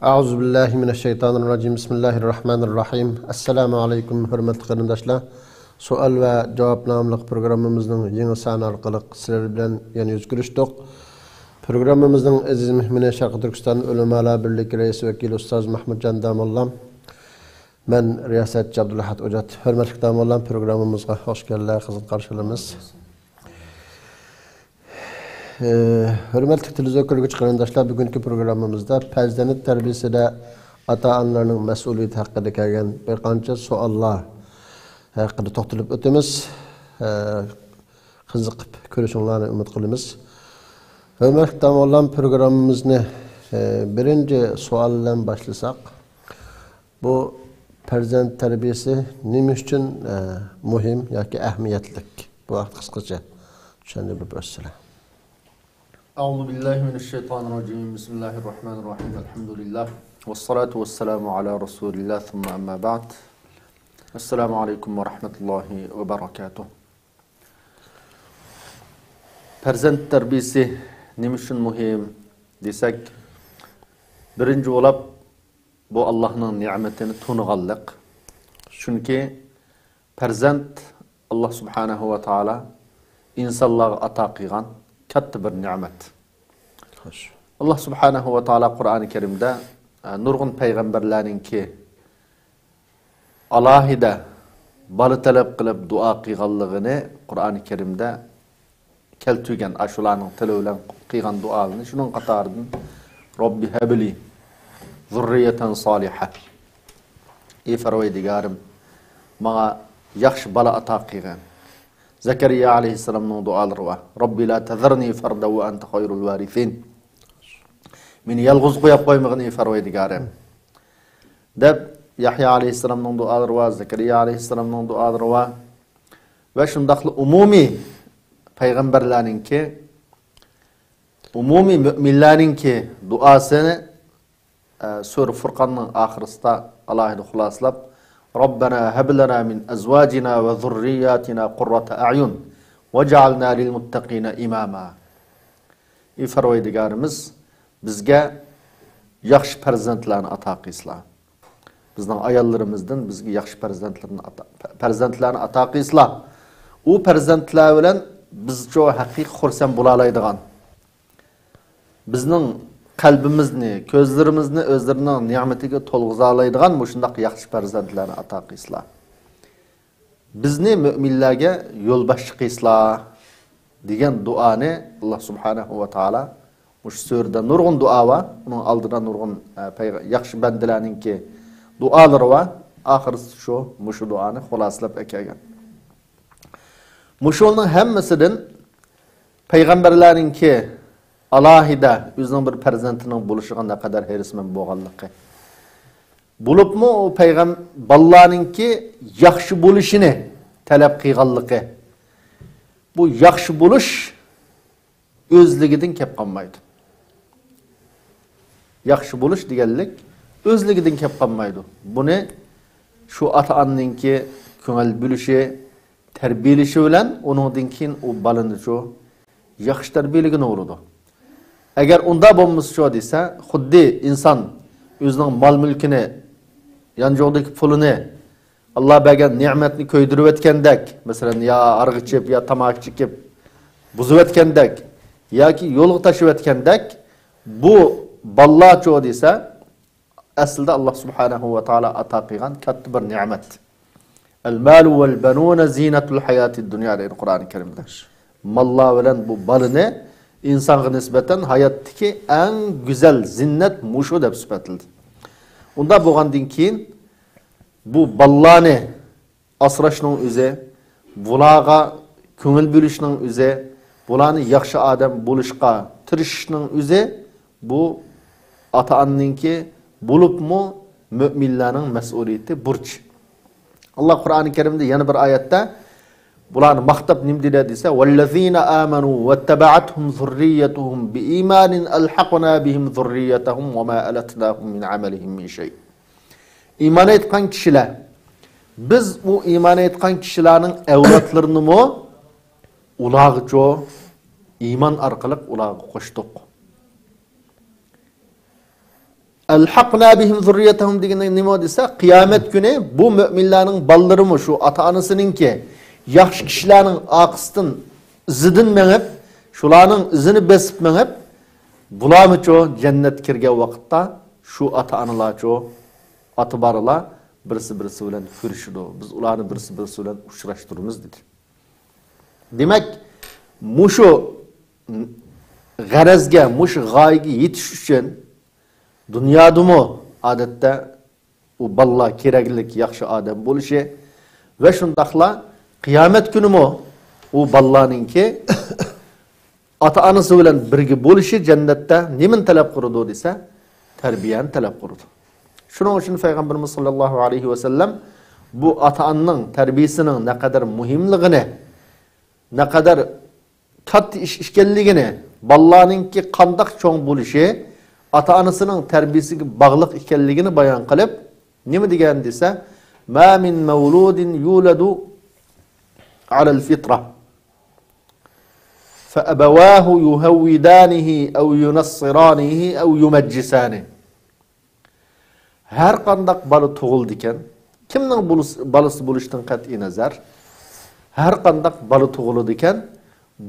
Euzubillahimineşşeytanirracim. Bismillahirrahmanirrahim. Assalamu alaikum hürmetli qarindaşlar. Sual ve cevap namlıq programımızın yeni sani arqalıq sizler bilen yana yüz görüşdük. Programımızın aziz mehmini Şarkı Türkistan Ulemalar Birliği Reisi Vekili Ustaz Mahmudcan Damallam. Ben Riyasetçi Abdülahad Ocat. Hürmetli Damallam programımıza hoş geldiler. Kızıl karşılığımız. Hürmetli televizyon görgüç qarindaşlar, bugünkü programımızda farzanat terbiyesinde ata-analarning mas'uliyati haqida kelgan bir qancha savollar haqida to'xtalib o'tamiz. Qiziqib ko'rishinglarni umid qilamiz. Hurmatli domlalar, programmamizni birinchi savol bilan boshlasak, bu farzand tarbiyasi nima uchun muhim yoki ahamiyatli? Bu haqida qisqacha tushuntirib bersangiz. Euzu billahi mineşşeytanirracim. Bismillahirrahmanirrahim. Elhamdülillah. Vessalatu vesselamu ala Resulillah. Thumma amma ba'd. Esselamu aleyküm ve rahmetullahi ve berekatuh. Farzand terbiyesi nima uchun muhim desek, birinchi bo'lib bu Allohning ne'matini to'nig'anlik. Chunki farzand Alloh subhanahu va taolo insonlarga ato qilgan katta bir ne'mat. Allah subhanahu wa ta'ala Qur'oni Karimda nurg'un payg'ambarlarningki alohida bola talab qilib duo qilganligini Qur'oni Karimda keltirgan, ashularning tili bilan qilgan duolarini shuning qatoridan Robbi habli zurriyatan soliha. Ey Parvardigarim, menga yaxshi bola ato qilgin. Zakariya aleyhisselam'ın duaları var. Rabbi la tazarni farda ve ente hayrul varithin. Meni yalğız qo'yib qo'ymag'in ey Parvardigarim. Deb Yahya aleyhisselam'ın duaları var, Zakariya aleyhisselam'ın duaları var. Ve şundaqlı umumi peygamberlerinki, umumi müminlerinki duasını Sure Furqan'ın ahirisida alohida xuloslab, Rabbana hab lana min azwajina ve zurriyatina qurrata a'yun vec'alna lil muttaqina imama. Ey Parvardigarimiz, bizga yaxshi farzandlarni ato qilsizlar. Bizning ayollarimizdan bizga yaxshi farzandlarni ato qilsizlar. U farzandlar bilan biz shu haqiqiy xursand bo'la oladigan, bizning qalbimizni, ko'zlarimizni o'zlarining ne'matiga to'lg'iza oladigan shundaq yaxshi farzandlarni ato qilsizlar. Bizni mu'minlarga yo'lboshchi qilsizlar degan duoni Alloh subhanahu va taolo bu surada nurg'un duo va uning oldida nurg'un yaxshi bandalarningki duolari va oxirisi shu duoni xulosalab kelgan. Mushuning hammasidan payg'ambarlarningki alohida o'zining bir farzandining bo'lishiga ne kadar herisman bo'lganligi. Bo'libmi o payg'ambar bolalarningki yaxshi bo'lishini talab qilganligi. Bu yaxshi bo'lish o'zligidan kelib qolmaydi. Yaxshi bo'lish deganlik o'zligidan kelib qolmaydi. Buni shu ota-onaningki ko'ngil bo'lishi, tarbiyalashi bilan uningdan keyin o balani shu yaxshi tarbiyaligini o'radi. Eğer onda bo'lmasa shu desa, xuddi inson o'zining mol mulkini, yanjoqdagi pulini Alloh bergan ne'matni ko'ydirib o'tgandek, masalan, ya arg'i ichib, ya tamoq chekib buzib o'tgandek yoki yo'lga tashib o'tgandek, bu balla shu desa, aslida Alloh subhanahu va taolo ato qilgan katta bir ne'mat. Al-malu vel banuna zinatul hayatid dunya deydi Qur'oni Karimda. Mallar bilan bu balini insonga nisbatan hayotdagi eng go'zal zinnat mushu deb sifatildi. Unda bo'lgandan keyin bu ballarni asrashning o'zi, bularga ko'ngil bo'lishning o'zi, bularni yaxshi odam bo'lishga tirishishning o'zi bu ota-onaningki bo'libmi mu'minlarning mas'uliyati, burch. Alloh Qur'oni Karimda yana bir oyatda bularni maqtab nim dediyse vellezina amanu vettaba'atuhum zurriyyatuhum biimanin alhaqna bihim zurriyyatahum ve ma alatnahum min amalihim min şey. İman etgan kişiler, biz bu iman etgan kişilerin evlatlarını mı ulağıca iman arkalık ulağı koştuk. Elhaqna bihim zurriyetahum degende nima desa, qiyomat kuni bu müminlarning ballarımı şu ata-anasınınki yaxshi kishilarning aqisidan izidan mengib, shularning izini besib mengib, bularmicho jannat kirgan vaqtda şu ata-analarcho ati-baralar birisi bilan ko'rishidi. Biz ularni birisi bilan uchrashtiramiz dedi. Demak, mushu g'arazga, mushu g'oyaga yetish uchun dunyodami odatda u balla keraklik yaxshi odam bo'lishi va shundaqla qiyomat kunimi u ballaninki ata-onasi bilan birga bo'lishi jannatda nimani talab qiladi desa, tarbiyani talab qiladi. Shuning uchun payg'ambarimiz sollallohu alayhi va sallam bu ata-onaning tarbiyasining naqadar muhimligini, naqadar katta ish ekanligini, ballaninki qandoq cho'ng bo'lishi, ata-onasining tarbiyasiga bog'liq ekanligini bayon qilib, nima degan desa, ma min mawludin yuladu ala al-fitra fa abawahu yuhawidanihi aw yunassiranihi aw yumajjisanihi. Her qandaq bala tug'ildi ekan, kimning balasi bo'lishdan qat'iy nazar, her qandaq bala tug'ildi ekan,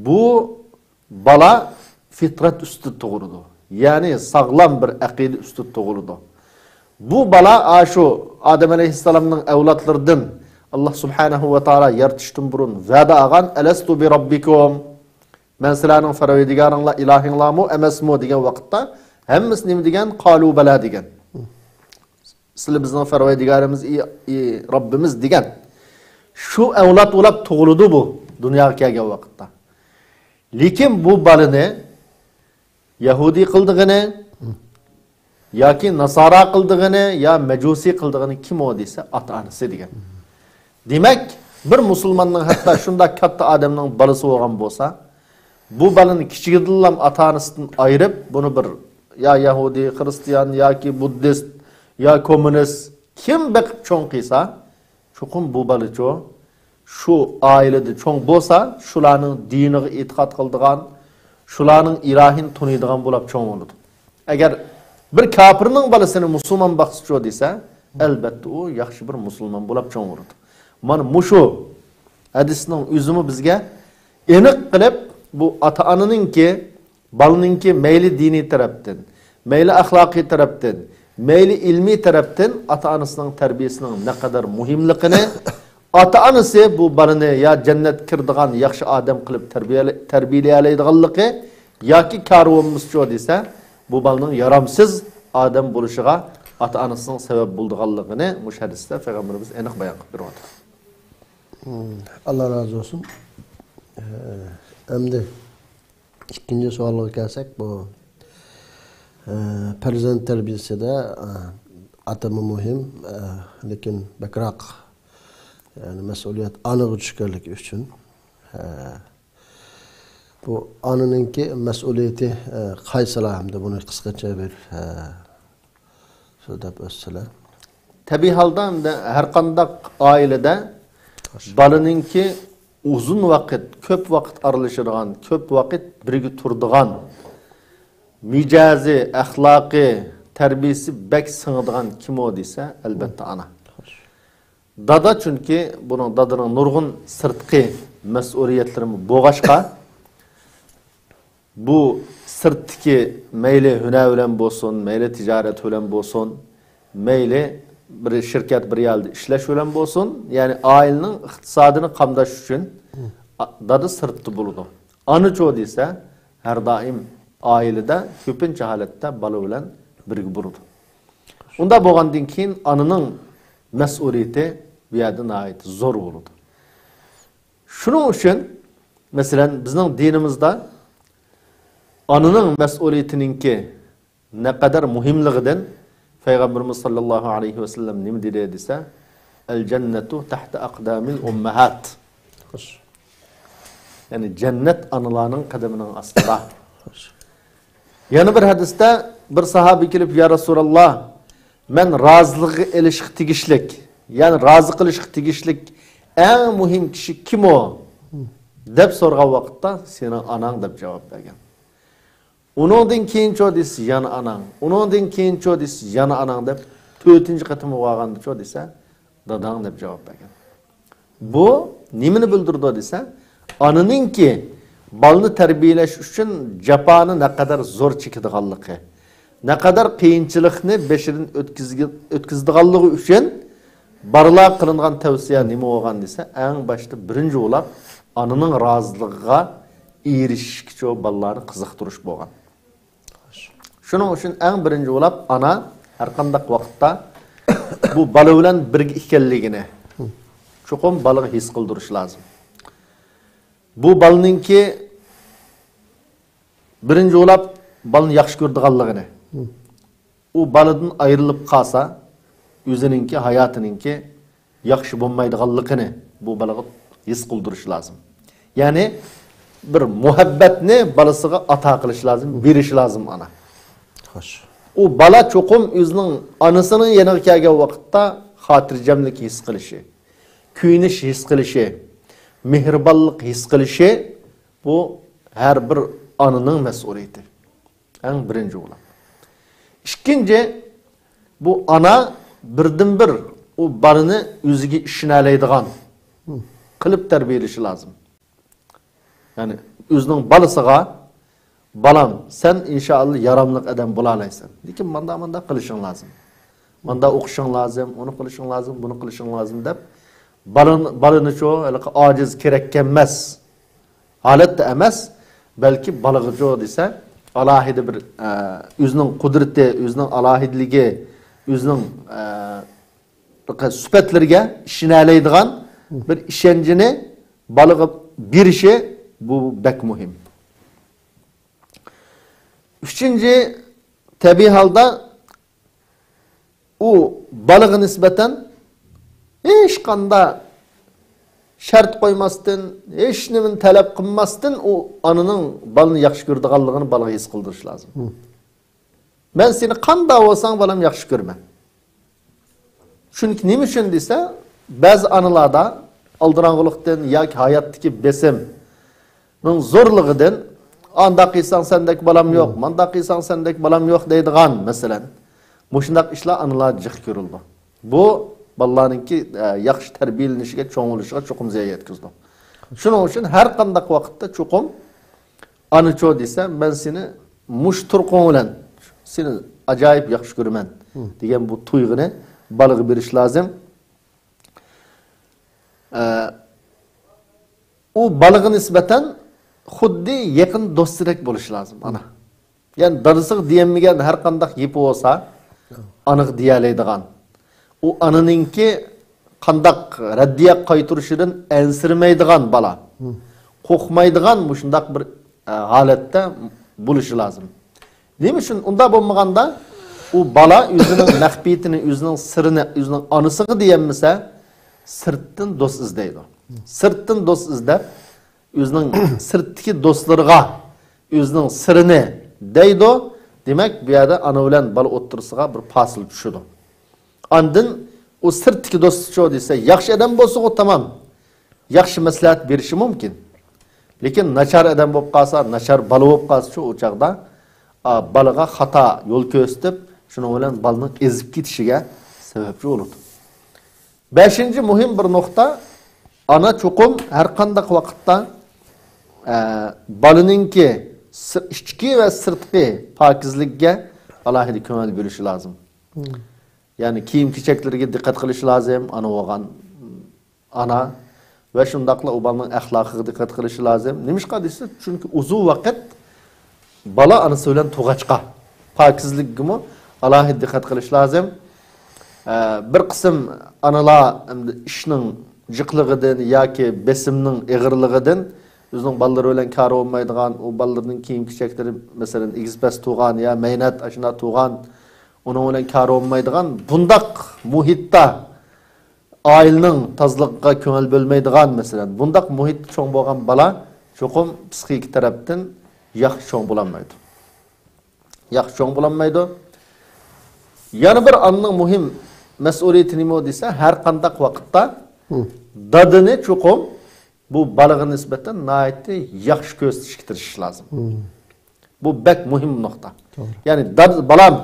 bu bala fitrat ustida tug'ildi. Yani sağlam bir aqida ustida tug'ildi. Bu bala aşu Adem aleyhisselamның evlatlarından Allah subhanahu wa ta'ala yaratışdan burun va'da algan alastu bi rabbikum. Men sizlarning faraydigaringlar ilahinglarmi emasmi degan vaqtda hammasi nima degan? Qalu bala degan. Sizlar bizning faraydigarimiz Rabbimiz degan. Shu evlat bo'lib tug'ildi bu dunyoga kelgan vaqtda. Lekin bu balani Yahudi qildig'ini yoki Nasara qildig'ini ya Majusi qildig'ini kim o desa ata-onasi degan. Demak, bir musulmonning hatto shunday katta odamning balasi bo'lgan bo'lsa, bu balani kichigidan ata-onasidan ayirib, buni bir ya Yahudi, Hristiyan yoki Buddist ya komünist kim beqib cho'ng qilsa, chuqum bu balacho shu oilada cho'ng bo'lsa, shularning diniga e'tiqod qildigan, shularning ilohin tuniydigan bo'lib cho'ng bo'ladi. Agar bir kafirning balasini musulmon baxshicho desa, albatta u yaxshi bir musulmon bo'lib cho'ng bo'ladi. Mana mushu hadisning o'zimi bizga aniq qilib, bu ata-onaninki, balaninki mayli diniy tarafdan, mayli axloqiy tarafdan, mayli ilmiy tarafdan ata-onasining tarbiyasining ne kadar muhimligini, ata-onasi bu balani ya jannat kirdigan yaxshi odam qilib tarbiyalaydiganligi yoki karvonimizcho desa, bu balaning yaramsiz odam bo'lishiga ata-onasining sabab bo'ldiganligini mush hadisda payg'ambarimiz aniq bayon qilib berdi. Allah razı olsun. Endi ikinci sualga kelsak, bu farzand tarbiyasida atama muhim, lekin bakroq yani mas'uliyat aniq tushganligi uchun bu onaninki mas'uliyati qaysilar hamda buni qisqacha bir so'zlab o'tsalar. Tabii halda her qandaq oilada balaninki uzun vaqt, ko'p vaqt aralashadigan, ko'p vaqt birga turadigan, mijazi, axloqi, tarbiyasi bek singadigan kim o desa, albatta ana. Dada çünkü bunun dadının nurgun sırtqi mas'uliyatlarını boğaşqa, bu sırtki meyli hüner bilen bolsun, meyli ticaret bilen bolsun, meyli bir şirket bir yerde işleş bilen bolsun, yani ailenin iktisadını qamdaş üçün dadı sırtı buludu. Anı çoğu deyse her daim ailede köpünçe halette balı bilen birgi buludu. Onda boğandın ki anının mas'uliyeti bir yerden ait zor buludu. Şunun için mesela bizning dinimizde anının mas'uliyetininki ne kadar muhimligidan Peygamberimiz sallallahu aleyhi ve sellem nima dedi desa, el cennetu tahta aqdamil ummahat. Yani cennet analarning qadamining ostida. Yana bir hadisda bir sahabi kelib, ya Rasululloh, men roziligi elishga tegishlik, yani rozi qilishga tegishlik eng muhim kishi kim o? Deb so'rgan vaqtda sening onang deb javob bergan. Onundan keyin ço dese yana anan. Onundan keyin ço dese yana anan dep 4-nji qatym waganda ço dese dadaň dep jogap bergen. Bu nimeni bildirdi dese ananınki balını terbiyeleş üçün japany ne kadar zor çekidiganlygy, ne kadar kıyınçılıkni beşirin ötkizdiganlygy üçün barla kılıngan tavsiye nime bolgan dese en başta birinci olap ananın razılıgyga erişikçe ballarını kızıktırış bolgan. Şunun üçün en birinci olap ana her qandaq wagtda bu bala bilen birge ekenligini çokum balığı his kıldırış lazım. Bu balınınki birinci olap balını yaxşı gördüganlygyny. O balıdan ayrılıp kalsa özününki hayatınınki yaxşı bolmaydyganlygyny bu balığı his kıldırış lazım. Yani bir muhabbetni balasıga ata kılış lazım, beriş lazım ana. Hoş. O bala çokum özünün anasının yanıga kelgen wagtda hatirjamlyk his kılışı, kuyuniş his kılışı, mehribanlyk his kılışı bu her bir ananın mesuliyeti. En birinci olan. İkinci bu ana birden bir o balını özüge işineleydigan kılıp terbiyeleşi lazım. Yani özünün balısıga balam sen inşallah yaramlık adam bulalaysan. Lekin manda kılışın lazım. Manda okuşun lazım, onu kılışın lazım, bunu kılışın lazım dep balını ço aciz kerekkenmez. Halet de emes. Belki balığı ço dese alahide bir özünün kudreti, özünün alahidligi, özünün süpetlerge işineleydigan bir işencini balığı bir işe bu bek muhim. Üçüncü tabi halda o balığı nispeten hiç kanda şart koymasdan, hiç nimin talep kılmasdan o anının balını yaxşı gördüganlygyny balığa his kıldırış lazım. Ben seni kanda olsan balam yaxşı görme. Çünkü nime üçün dese bazı anılarda aldırangılıktan yoki hayatdaki besimning zorluğidan anda qilsang sendek balam yok, manda qilsang sendek balam yok deydigan mesela. Muşundaq işler anılar jıq görüldü. Bu ballarınki yaxşı terbiyelenişige, çoğuluşuga çokum ziyan yetkizdi. Şunun için her qandaq vaqtda çokum anı ço dese ben seni muş turqun bilen seni acayip yaxşı görmen degan bu tuyg'uni balığı beriş lazım. O balığı nispeten xuddi yakın dostirek buluş lazım ana. Yani darısıq diyenmegen her qandaq yepi olsa anıq diyaleydigan. O anınınki qandaq raddiya qaytırışıdan ensirmeydigan bala. Qoqmaydigan muşundaq bir halatda buluşu lazım. Neymi üçün unda bolmaganda o bala özünün məxbiyetini, özünün sırrını, özünün anısığı diyenmese sırttan dost izleydi. Sırttan dost izlep özünün sırtdaki dostlarına özünün sırrını deydi. Demek bir yerde ana bilen bala otursıga bir fasıl düşüdü. Andın o sırtdaki dostu ço dese yaxşı adam bolsa o tamam. Yaxşı maslahat berişi mümkün. Lekin nachar adam bolup qalsa, nachar bala bolup qalsa ço o çağda balığa hata yol köstüp şunu bilen balını ezip gitişige sebepçi olur. Beşinci muhim bir nokta ana çokum her qandaq vaqtda balınınki içki ve sırtqi pakizlikge alahidi köngil bölüşü lazım. Yani kiyim keçeklerine dikkat qilish lazım ana olgan ana ve şundaqla o balının ahlakıga dikkat qilish lazım. Nimişqa dese çünkü uzun vaqt bala anası bilen toğaçqa pakizlikgimi alahidi dikkat qilish lazım. Bir qism analar işning jiqligidan yoki besimning eg'irligidan özünün balları bilen kar olmaydigan, o ballarının kiyim keçekleri mesela igizbas tuğan ya meynat aşına tuğan onun bilen kar olmaydigan bundaq muhitda ailenin tazlıqqa köngil bölmeydigan mesela bundaq muhit çoğ bolgan bala çoğum psixik tarafdan yaxşı çoğ bolanmaydı. Yaxşı çoğ bolanmaydı. Yani bir anның muhim mesuliyeti nime dese her qandaq vaqtda dadını çoğum bu balığın nispeten naiti yaxşı gösteriştiriş lazım. Bu bek muhim nokta. Doğru. Yani balam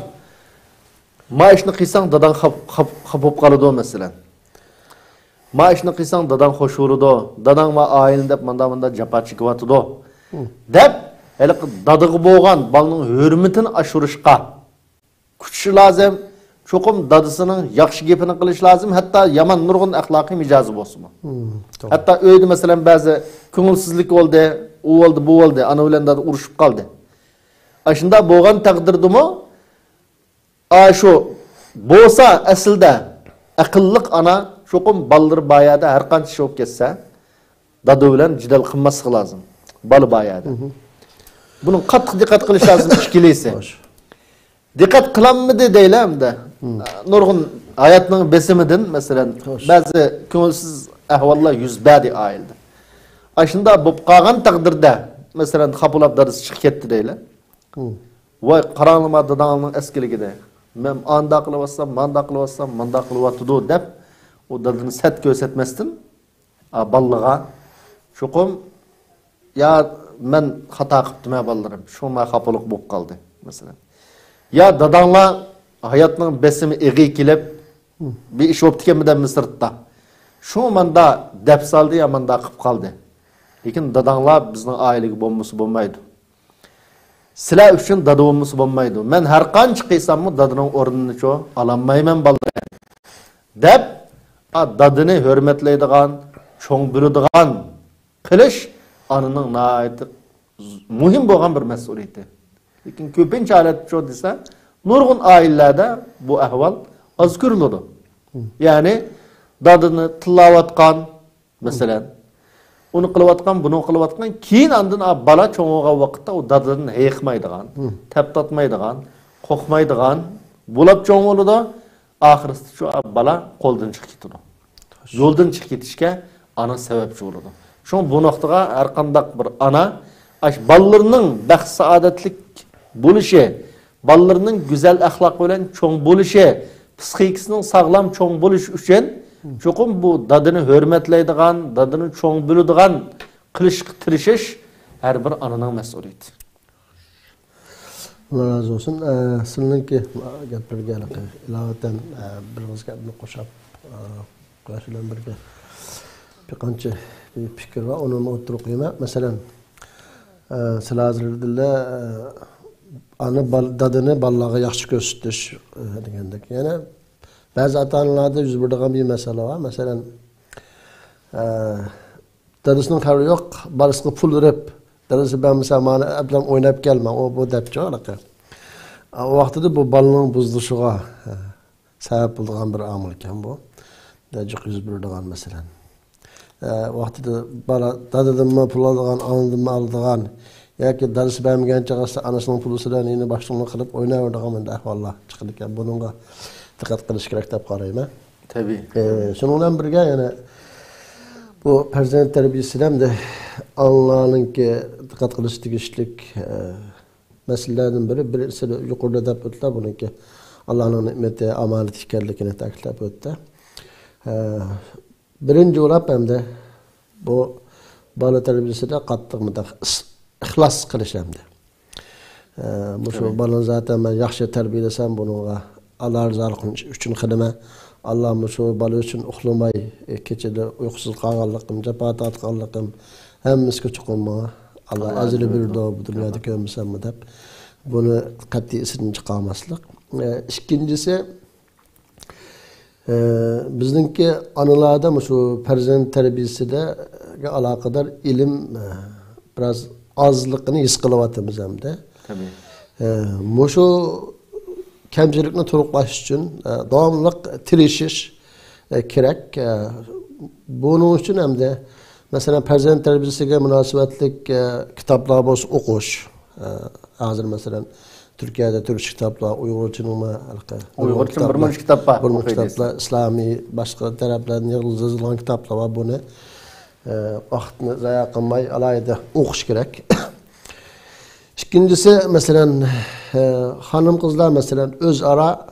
ma işni qilsang dadan xap bo'lib qoladi masalan. Ma ishni qilsang dadan xush ko'radi. Dadan ma oilni deb manda jafo chekyapti. Deb hali dadığı bo'lgan balning hurmatini oshirishga kuchish lozim. Cho'qim dadısının yaxshi gapini qilish lozim. Hatto yomon nurg'un axloqiy mijozi bo'lsin. Hatto uyda masalan ba'zi ko'ngilsizlik bo'ldi, u bo'ldi, bu bo'ldi, ana bilan dad urushib qoldi. Ashunda bo'lgan taqdirdimi şu bo'lsa aslida aqlliq ana cho'qim ballar bayada har qancha ish bo'lib ketsa, dadu bilan jidal qilmaslik lozim. Bal bayada. Buning qattiq diqqat qilish lozim ishkilisi. Diqqat qilammidi deylamda. Nurg'un hayotning besimidan masalan ba'zi ko'ngilsiz ahvollar yuz berdi oilada. Ashunda bo'lib qolgan taqdirda masalan xapulab darsi chiqib ketdi deylar. Voy qaranglar dadangning eskiligida. Men anda qılıvatsam, manda qılıvatsam, manda qılıvatdı deb o dadını set göstermestin. Ballığa çoqum ya men xata qıptım ya ballarım. Şoma xapılık bo'lib qoldi mesela. Ya dadanglar hayatning besimi igi kelib bir ish bo'lib ketganmidan Misrda. Şu manda deb saldı ya manda qilib qoldi. Lekin dadanglar bizning oilaga bo'lmaydi. Sizlar uchun dadavimiz bo'lmaydi. Men har qancha qilsammi dadining o'rnini cho ololmayman ballar. Deb dadini hurmatlaydigan, cho'ng biladigan qilish ananing nihoyat muhim bo'lgan bir mas'uliyati. Lekin ko'pincha holat cho desa, nurg'un oilalarda bu ahvol oz ko'riladi. Ya'ni dadini tilovatgan, masalan onu qılıvatgan, bunu qılıvatgan, keyin andın bala çoğuğa vaqtda o dadını heyqmaydigan, taptatmaydigan, qo'qmaydigan, bulab çoğu oluda, ahirisi şu bala qo'ldan chiqib ketadi. Yo'ldan chiqib ketishga ana sababchi bo'ladi. Şun bu noktaga har qanday bir ana ballarning baxt saodatlik bo'lishi, ballarning go'zal axloq bilan cho'ng bo'lishi, psixikasining sog'lom cho'ng bo'lishi uchun çoqum bu dadını hürmetleydiğen, dadını çoğun bölüdüğen kılış tirişiş her bir ananın mesuliyeti. Allah razı olsun. Sizinki gaplarga ilovatan bir gapni qo'shib qo'shilan birga bir qancha fikr va uni o'tirib qo'yma. Masalan, sizlar hozirda ana dadini balaga yaxshi ko'rsatish degandek. Yana bazı ata-onalarda yüz berdiğen bir mesele var. Mesela dadısının haberi yok, balasına pul verip, dadası ben mesela bana ablam oynayıp gelmem, o bu depçi olarak. O vaxtda bu balının buzuluşuna sebep bulduğun bir amilken bu. Dəcik yüz berdiğen mesela. Vaxtda bala dadıdan mı pul aldığın, anıdan mı aldığın, ya ki dadası benim genç ağası anasının pulusuyla yine başlığını kılıp oynayıverdiğin de ahvallah çıkılırken bununla dikkat qilish kerak deb qarayman. Tabii. Şunun bilan birga yana bu farzand tarbiyasidan de Allah'ınki dikkat qilish tegishlik masalalardan birisi yuqorida deb o'tdilar buniki Allohning ne'mati amalat ekanligini ta'kidlab o'tdi. Birinchi o'lab hamda bu bola tarbiyasida qattiq ixlos qilish hamda. Bu shu bolani zaten men yaxshi tarbiyalasam bunga Allah rızalığın üçün xidmə, Allah'ım şu balı üçün uxlamay, keçədə uyqusuz qalğanlığım, cəfaat atqanlığım, həmmizə çoxunma, Allah əzili bir də bu dünyada görməsəm mi deyib, bunu qəti isini çıxarmaslıq. İkincisi, bizdinki anılarda şu farzand tərbiyəsində alaqadar ilim biraz azlığını his qılıvatımız hem de. Tabii. Şu kemçilikni to'liqlash uchun davomli tirishish kerak. Buning uchun hamda masalan farzand tarbiyasiga munosabatlik kitoblar bo'lsa o'qish. Hozir masalan Turkiyada turli kitoblar, Uyg'urchinimi, Uyg'urcha bir muncha kitob bor. Bu kitoblar islomiy, boshqa taraflardan yig'ilgan kitoblar bor. Buni vaqtni zayi qilmay alayda o'qish kerak. İkincisi mesela hanım kızlar mesela öz ara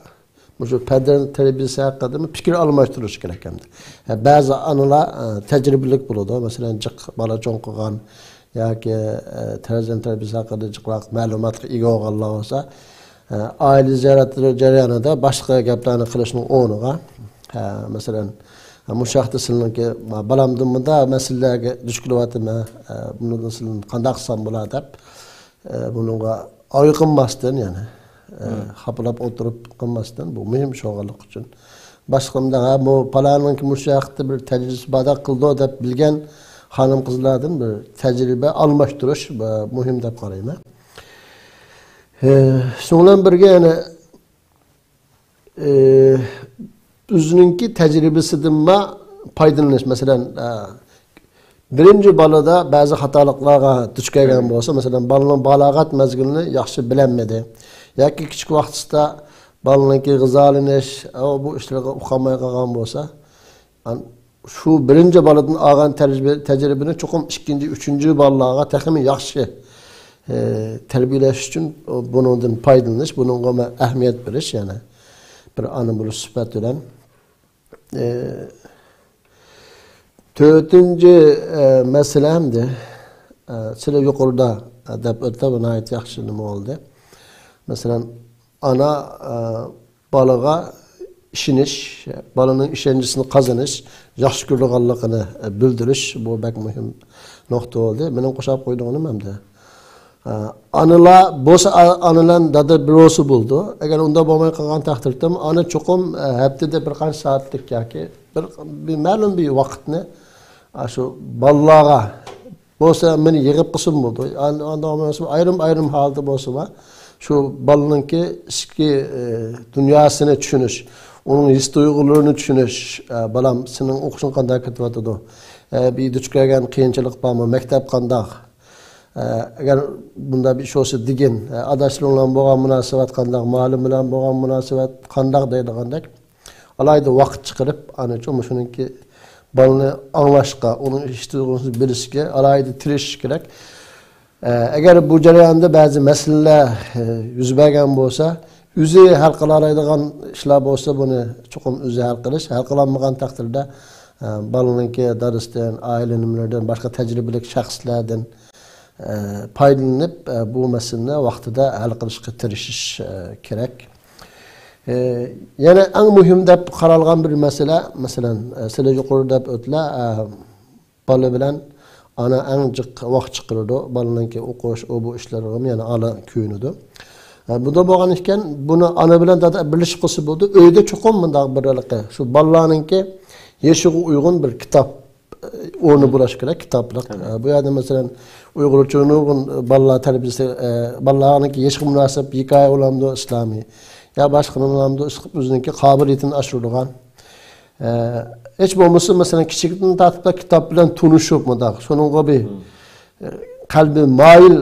şu pederin terbiyesi hakkında fikir almıştırış gerek hem de. Bazı anılar tecrübelik buludu. Mesela cık bala çoğun yoki farzand tarbiyasi haqida jiqroq ma'lumotga ega bo'lganlar bo'lsa, oila ziyoratlari jarayonida boshqa gaplarni qilishning o'rniga, masalan, mushahda sizlarga balamdan bunda masalalarga duch kelyapman, buni sizlar qanday qilsam bo'ladi deb, bunga oyqinmasdan, ya'ni xapalab o'tirib qilmasdan, bu muhim shog'irlik uchun. Boshqamda bu palanınki mushahda bir tajriba qildi deb bilgan xonim qizlardan bir tajriba almashtirish muhim deb qarayman. So'ngdan birga yana o'zininki tajribasidan foydalanish, masalan, birinchi balada ba'zi xatoliklarga duch kelgan bo'lsa, masalan, balaning balog'at mazgilini yaxshi bilinmadi yoki kichik vaqtida balanınki g'izolanish, bu ishlarga uqamay qolgan bo'lsa, şu birinci baladan ağan tecrübeni çokum ikinci, üçüncü balağa takımı yaxşı terbiyeleş için bunun paydalanış, bunun goma ehmiyet veriş, yani bir anı buluş sıfat olan. Dördüncü meselemdi, sıra yukarıda dep öte buna ait yaxşı nima oldu. Mesela ana balığa işiniş, balanın işencisini kazanış, yaxşı görülganlığını bildiriş, bu bek mühim nokta oldu. Benim qo'shab qo'yduğum hem de. Anıla, bosa anılan dada birosu buldu. Eğer onda bo'lmay qolgan taqdirda, ana çokum haftada bir qancha saatlik yoki bir ma'lum bir vaqtni shu balaga bosa meni yig'ib qilsin bo'ldi. Anda ayrim holda bo'lsa, şu balanınki ichki dunyosini tushunish, onun his duygularını düşünüş, balam senin okusun qanday ketyapti, bir duch kelgan qiyinchilik bormi, maktab qanday, agar bunda bir ish bo'lsa degin, adashlar bilan bo'lgan munosabat qanday, muallim bilan bo'lgan munosabat qanday deydigandek, alayda vaqt chiqarib, ana shuningki balani anglashga, onun his duygusini bilishga alayda tirishish kerak. Agar bu jarayonda ba'zi masalalar yuz bergan bo'lsa, o'zi hal qila oladigan ishlar bo'lsa, buni chuqur o'zi hal qilish, hal qilinmagan taqdirda balaninki darsdan, oilalardan, boshqa tajribali shaxslardan foydalanib bu masalani vaqtida hal qilishga tirishish kerak. Yana eng muhim deb qaralgan bir masala, masalan, sizlar yuqorida deb o'tla, bola bilan ana eng jiq vaqt chiqirdi, balaninki o'qish, bu ishlarga yana ala kuyunidi. Bu da bo'lgan ekan, buni ana bilan dada birlashib qilsa bo'ldi. Uyda cho'qim bundaq birlikda shu balalarninki yeshiga uyg'un bir kitob o'rni bo'lish kerak, kitoblik. Bu yerda masalan Uyg'urcha uyg'un balalar tarbiyasi, balalarninki yeshiga munosib hikoya olamdi islomiy. Ya boshqa olamdi o'zininki qobiliyatini oshiradigan. Hech bo'lmasa masalan kichikdan tartibda kitob bilan tunishib mundaq, shuningga bir qalbi moyil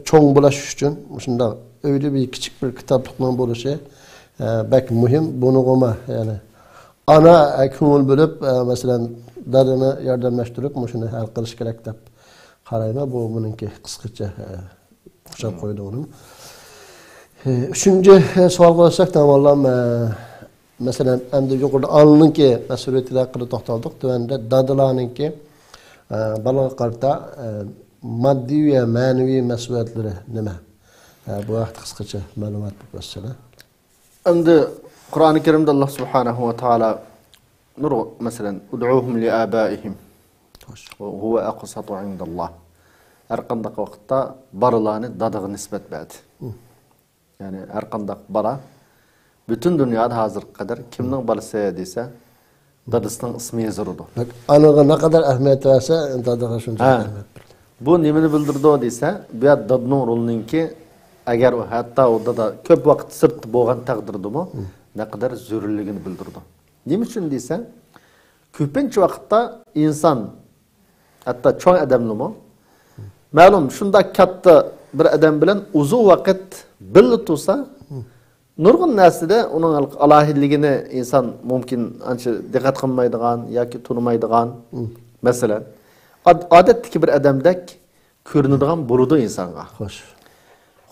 cho'ng bo'lish uchun shunda öyle bir küçük bir kitaplıkla buluşu bek mühim. Bunu goma yani ana köngül bölüp mesela dadını yardımlaştırıp şunu hal qilish kerak deb qarayman. Bu bununki qisqacha qo'shib qo'ydim. Üçüncü savol qilsak tamamlam, masalan endi yuqorida onaninki mas'uliyatlar haqida to'xtaldik. Tuvanda dadalarninki balaga qarta moddiy va ma'naviy mas'uliyatlari nima? Bu vaqt qisqacha ma'lumot bersangiz. Endi Qur'oni Karimda Alloh subhanahu va taolo nur masalan ud'uhum li abaihim wa huwa aqsatu indalloh. Har qanday vaqtda baralarni dadaga nisbat berdi. Yani her qanday bala bütün dünyada hazır kadar kimning balasi desa dadasining ismi yoziladi. Anaga ne kadar ahmiyet verse dadaga shuncha ahmiyet berdi. Bu nimani bildirdi desa, bu dadning ro'lininki agar u hatto unda da ko'p vaqt sirt bo'lgan taqdirdimi, ne kadar zururligini bildirdi. Nima uchun desa, ko'pincha vaqtda inson hatto cho'ng odamlarmi ma'lum shunda katta bir odam bilan uzun vaqt birga tursa, nurg'un narsada uning alohidligini inson mumkin ancha diqqat qilmaydigan yoki tunmaydigan. Masalan, odatdagi bir odamdek ko'rinadigan bo'ladi insonga. Xo'sh.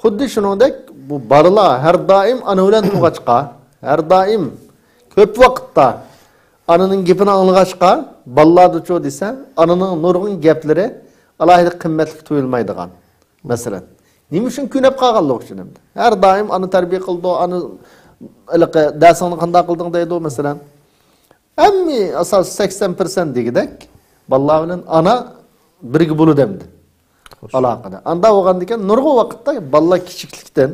Xuddi shuningdek bu balalar har doim ana bilan turg'achqa, har doim ko'p vaqtda ananing gapini anglashqa, balalardacho desa, ananing nurg'un gaplari alayda qimmatli tuyulmaydigan. Masalan, nima uchun kunab qolganlik uchun endi. Har doim ani tarbiya qildi, ani iliqi darsini qanday qilding deydi masalan. Ammi asas 80% degidek balla bilan ana birga bo'lu demdi. Aloqada. Anda bo'lgandikan nurg'un vaqtda balla kichiklikdan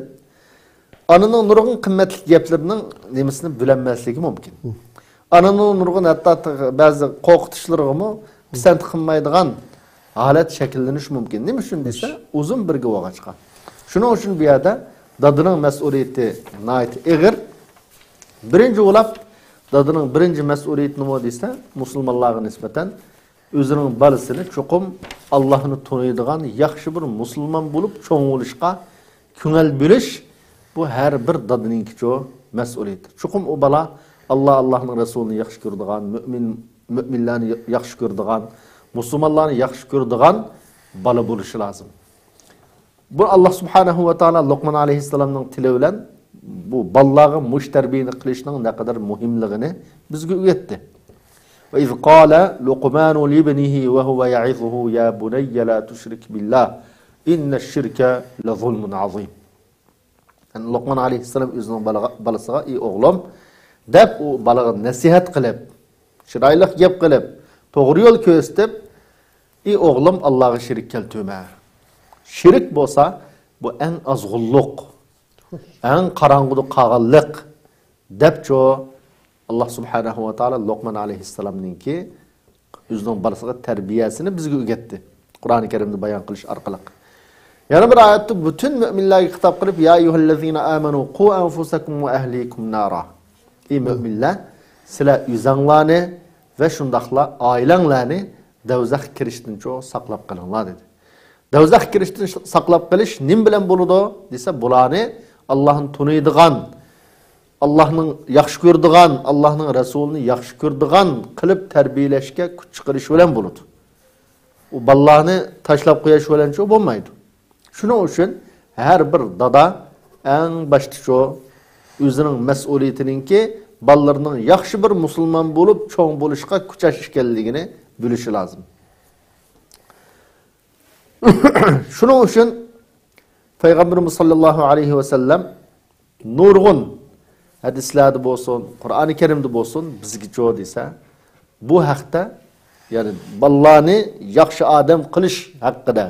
ananing nurg'un qimmatli gaplarining nemisini bilinmasligi mumkin. Ananing nurg'un hatto ba'zi qo'rqitishlarimi pisand qilmaydigan holat shakllanishi mumkin. Nima uchun desa, uzun birga bo'lg'achqa. Shuning uchun bu yerda dadining mas'uliyati nayt ig'ir. Birinchi bo'lib dadining birinchi mas'uliyati nima desa, musulmonlarga nisbatan o'zining balasini cho'qim Allohni taniydigan yaxshi bir musulmon bo'lib cho'ng bo'lishga ko'ngil bo'lish bu har bir dadiningki mas'uliyat. Cho'qim u bala Allohning rasulini yaxshi ko'radigan, mu'minlarni yaxshi ko'radigan, musulmonlarni yaxshi ko'radigan bala bo'lishi lozim. Bu Allah subhanahu va taolo Luqman alayhissalomning tili bilan bu balaga mush tarbiyani qilishning ne kadar muhimligini bizga o'rgatdi. Ve iz qala Luqman li ibnihi ve huve ya'izuhu ya bunayya la tushrik billah inneş-şirke la zulmun azim. Yani Luqman alayhissalom o'zining balasiga "Ey o'g'lim" deb u balaga nasihat qilib, chiroyli gap qilib, to'g'ri yo'l ko'rsatib, "Ey o'g'lim, Allohga shirik keltirma." Shirik bo'lsa, bu eng azg'ulluq, eng qorong'uda qolganlik debcho Allah subhanahu va taolo Luqman alayhissalomningki o'zining balasiga tarbiyasini bizga o'rgatdi. Qur'oni Karimda bayon qilish orqali. Yana bir oyatda butun mu'minlarga xitob qilib, "Ya ayyuhallazina amanu qu anfusakum va ahlikum nara." Ey mu'minlar, sizlar o'zinglarni va shundaqla oilanglarni dozaq kirishdan saqlab qolinglar dedi. Dozaq kirishdan saqlab qolish nim bilan bo'ladi desa, bularni Allohni taniydigan, Allah'ın yaxshi ko'radigan, Allah'ın rasulini yaxshi ko'radigan qilib tarbiyalashga kuch chiqarish bilan bo'ladi. U ballani tashlab qo'yish bilan bo'lmaydi. Shuning uchun har bir dada eng boshqa o'zining mas'uliyatiningki ballarning yaxshi bir musulmon bo'lib cho'ng bo'lishga kuchash ekanligini bilishi lozim. Shuning uchun Peygamberimiz sallallohu alayhi va sallam nurg'un hadislarda bo'lsin, Qur'oni Karimda bo'lsin, bizga jo desa, bu haqda, ya'ni ballani yaxshi odam qilish haqida,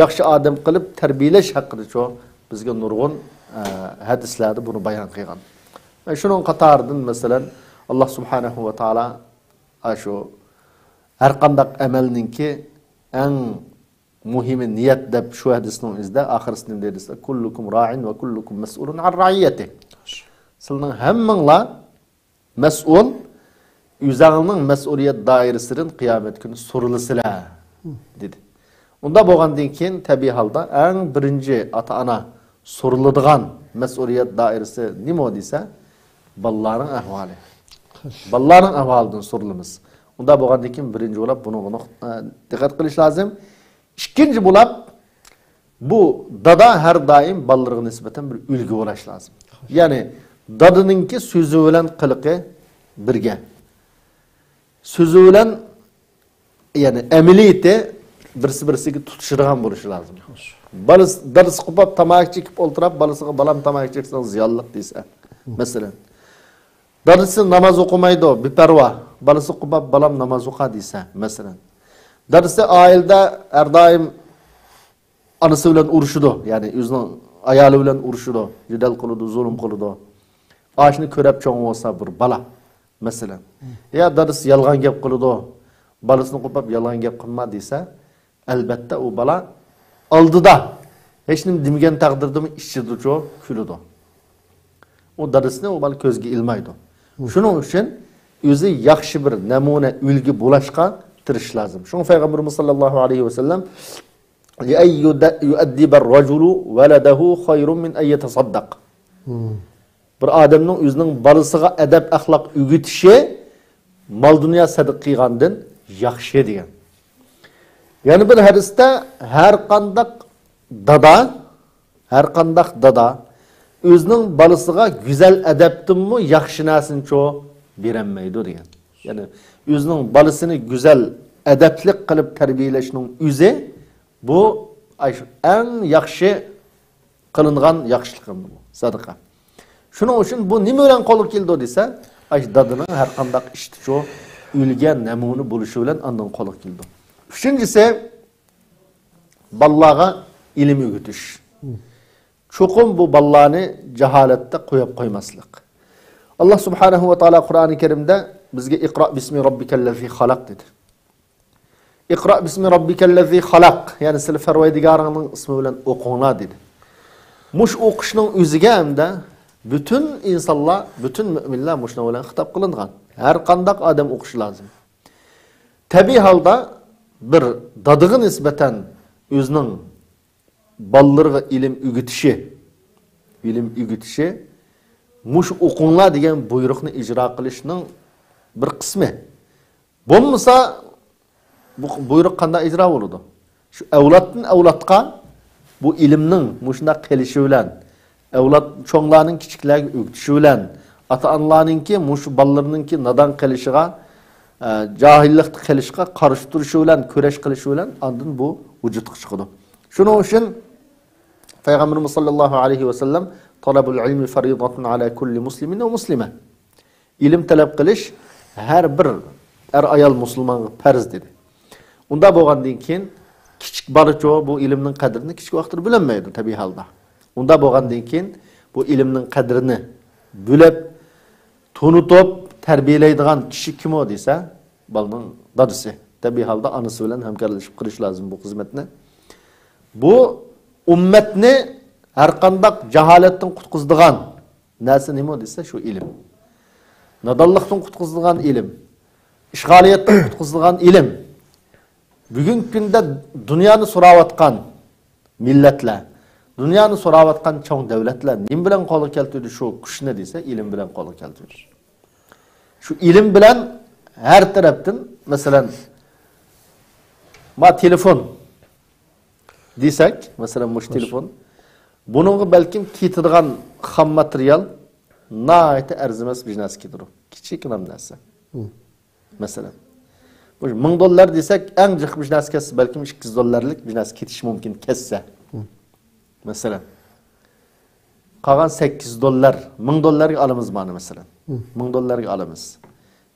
yaxshi odam qilib tarbiyalash haqida jo bizga nurg'un hadislarda buni bayon qilgan. Va shuning qatoridan masalan Alloh subhanahu va taolo shu har qanday amalninki eng muhimi niyat deb shu hadisning izda oxirisida dedisa, kullukum ra'in va kullukum mas'ulun an ra'iyatihi. Sizning hammanglar mas'ul, o'zingizning mas'uliyat doirasidan qiyomat kuni so'rilasizlar dedi. Unda bo'lgandan keyin tabiiy holda eng birinchi ota-ona so'riladigan mas'uliyat doirasi nima desa, balalarning ahvoli. Balalarning ahvolidan so'rilamiz. Unda bo'lgandan keyin birinchi bo'lib buni diqqat qilish lozim. Ikkinchi bo'lib bu dada har doim balalarga nisbatan bir ulgu bo'lish lozim. Ya'ni dadiningki so'zi bilan qiliqi birga. So'zi bilan ya'ni amaliyati birsi-birsiga tutishadigan bo'lishi lozim. Balasi dars qilib tamak chekib o'ltirib, balasiga balam tamak cheksan ziyonliq desa, masalan. Darsi namoz o'qimaydi, beparvo. Balasi qilib balam namoz o'qa desa, masalan. Darsi oilada har doim onasi bilan urushidi, ya'ni o'zining ayoli bilan urushidi, jidal qiladi, zulm qiladi. Oshni ko'rib cho'ng bo'lsa bir bala, masalan. Ya dars yolg'on gap qiladi, balasini qilib yolg'on gap qilma desa, albatta u bala oldida hech nima demagan taqdirda ichida kuladi. O darsni u bala ko'zga ilmaydi. Shuning uchun o'zi yaxshi bir namuna ulgi bo'lashga tirish lozim. Shunga Payg'ambarimiz sallallohu alayhi va sallam ay yu'addiba ar-rajulu waladahu khayrun min ay yatasaddaq. Bir odamning o'zining balasiga adab axloq o'g'itishi mol dunyo sadaq qilgandan yaxshi degan. Yani bir hadisda her qandaq dada özünün balısıga güzel adaptımı yaxshi narsani berenmeydi degan. Yani özünün balısını güzel adaptlik qilib tarbiyalashning o'zi Bu en yaxshi qilingan yaxshilik bu sadaqa. Shuning uchun bu nima bilan qo'lga keldi desa, dadining har qanday ishda shu ulgan namuna bo'lishi bilan andan qo'lga keldi. Uchinchisi ballag'a ilm o'rgatish. Cho'qim bu ballani jaholatda qo'yib qo'ymaslik. Allah subhanahu va taolo Qur'oni Karimda bizga iqro bismi robbikallazi xalaq dedi. İqra bismi robbikallazi xalaq, ya'ni sizlar Farvoydigoringning ismi bilan o'qinglar dedi. Mush o'qishning o'ziga hamda bütün insanlar, bütün müminler muşna bilan xitob qilingan. Har qanday odam o'qishi lozim. Tabiiy holda bir dadig'i nisbatan o'zining ballarga ilm o'gitishi, mush o'qinglar degan buyruqni ijro qilishning bir qismi. Bo'lmasa bu buyruq qanday ijro bo'ladi? Shu avloddan avlodga bu ilmning mushunda qilishi bilan, avlod cho'nglarning kichiklarga o'gitishi bilan, ota-onalarningki mush ballarningki nadan qilishiga, jahillikni qilishiga qarshi turishi bilan, kurash qilishi bilan ondan bu vujudga chiqadi. Shuning uchun Payg'ambarimiz sollallohu alayhi va sallam talabul ilmi fariidatun ala kulli muslimin va muslima. Ilm talab qilish har bir ayol musulmonga farz dedi. Unda bo'lgandan keyin kichik bolacha bu ilmning qadrini kichik vaqtda bilinmaydi tabiiy holda. Unda bo'lgandan keyin bu ilmning qadrini bilib, tunutib, tarbiyalaydigan kishi kim o desa, bolaning dadisi. Tabiiy holda onasi bilan hamkorlashib qilish lozim bu xizmatni. Bu ummatni har qanday jaholatdan qutqizadigan narsa nima desa shu ilm. Nadonlikdan qutqizadigan ilm, ishg'oliyatdan qutqizadigan ilm. Bugungi kunda dunyoni so'rayotgan millatlar, dunyoni so'rayotgan cho'ng davlatlar nim bilan qo'lga keltirdi shu kuchni desa, ilm bilan qo'lga keltirdi. Shu ilm bilan har tarafdan, masalan, telefon desak, masalan, mush telefon, buningga balkim ketadigan xam material nayta arzimas bir narsa ketadi. Kichikroq narsa. Masalan, $1000 desak, eng jiq bir narsa ketsa, balkim $200lik bir narsa ketishi mumkin kessa. Masalan, qolgan $800, $1000ga olamiz mana masalan. $1000ga olamiz.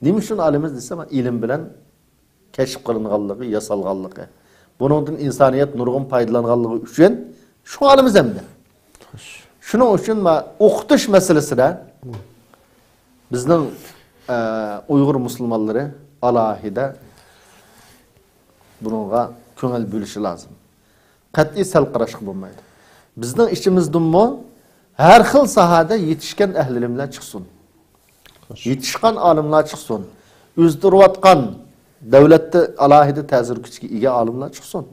Nima uchun olamiz desa, ilm bilan kashf qilinganligi, yasalganligi. Buningdan insoniyat nurg'un foydalanganligi uchun shu olamiz hamda. Shuning uchun o'qitish masalasida bizning Uyg'ur musulmonlari alohida bunga ko'ngil bo'lishi lozim. Qat'iy sal qarashq bo'lmaydi. Bizning ishimizdanmi har xil sohada yetishgan ahli ilmlar chiqsin. Yetishgan olimlar chiqsin. O'zdirayotgan davlatda alohida ta'sir kuchiga ega olimlar chiqsin.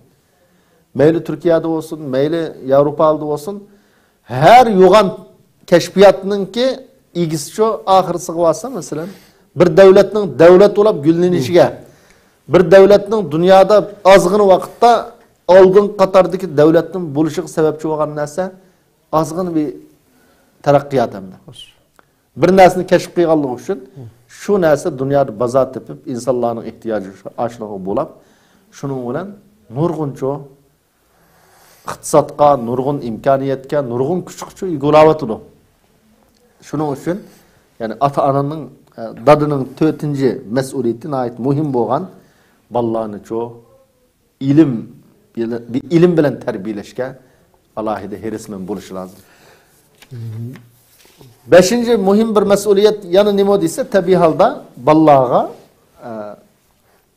Mayli Turkiyada olsun, mayli Yevropada olsun, her yoğan keşfiyatınınki ilgisi şu ahırsı varsa mesela bir devletinin devlet olup güllenişine, bir devletinin dünyada azgın vakitte aldığın Katar'daki devletin buluşuk sebepçi olan neyse azgın bir terakkiyat emde. Bir nesini keşf kıygallığı için şu neyse dünyada bazar tepip insanların ihtiyacı aşılığı bulup şunun olan nurgunço iqtisodga, nurg'un imkoniyatga, nurg'un kuch-kuchi egalavatdi. Shuning uchun, ya'ni ota-onaning, dadining 4-mas'uliyatiga oid muhim bo'lgan bolalarni ilm bilan tarbiyalashga alohida hirismen bo'lishi lozim. 5-chi muhim bir mas'uliyat yana nima desa, tabiiy holda bolalarga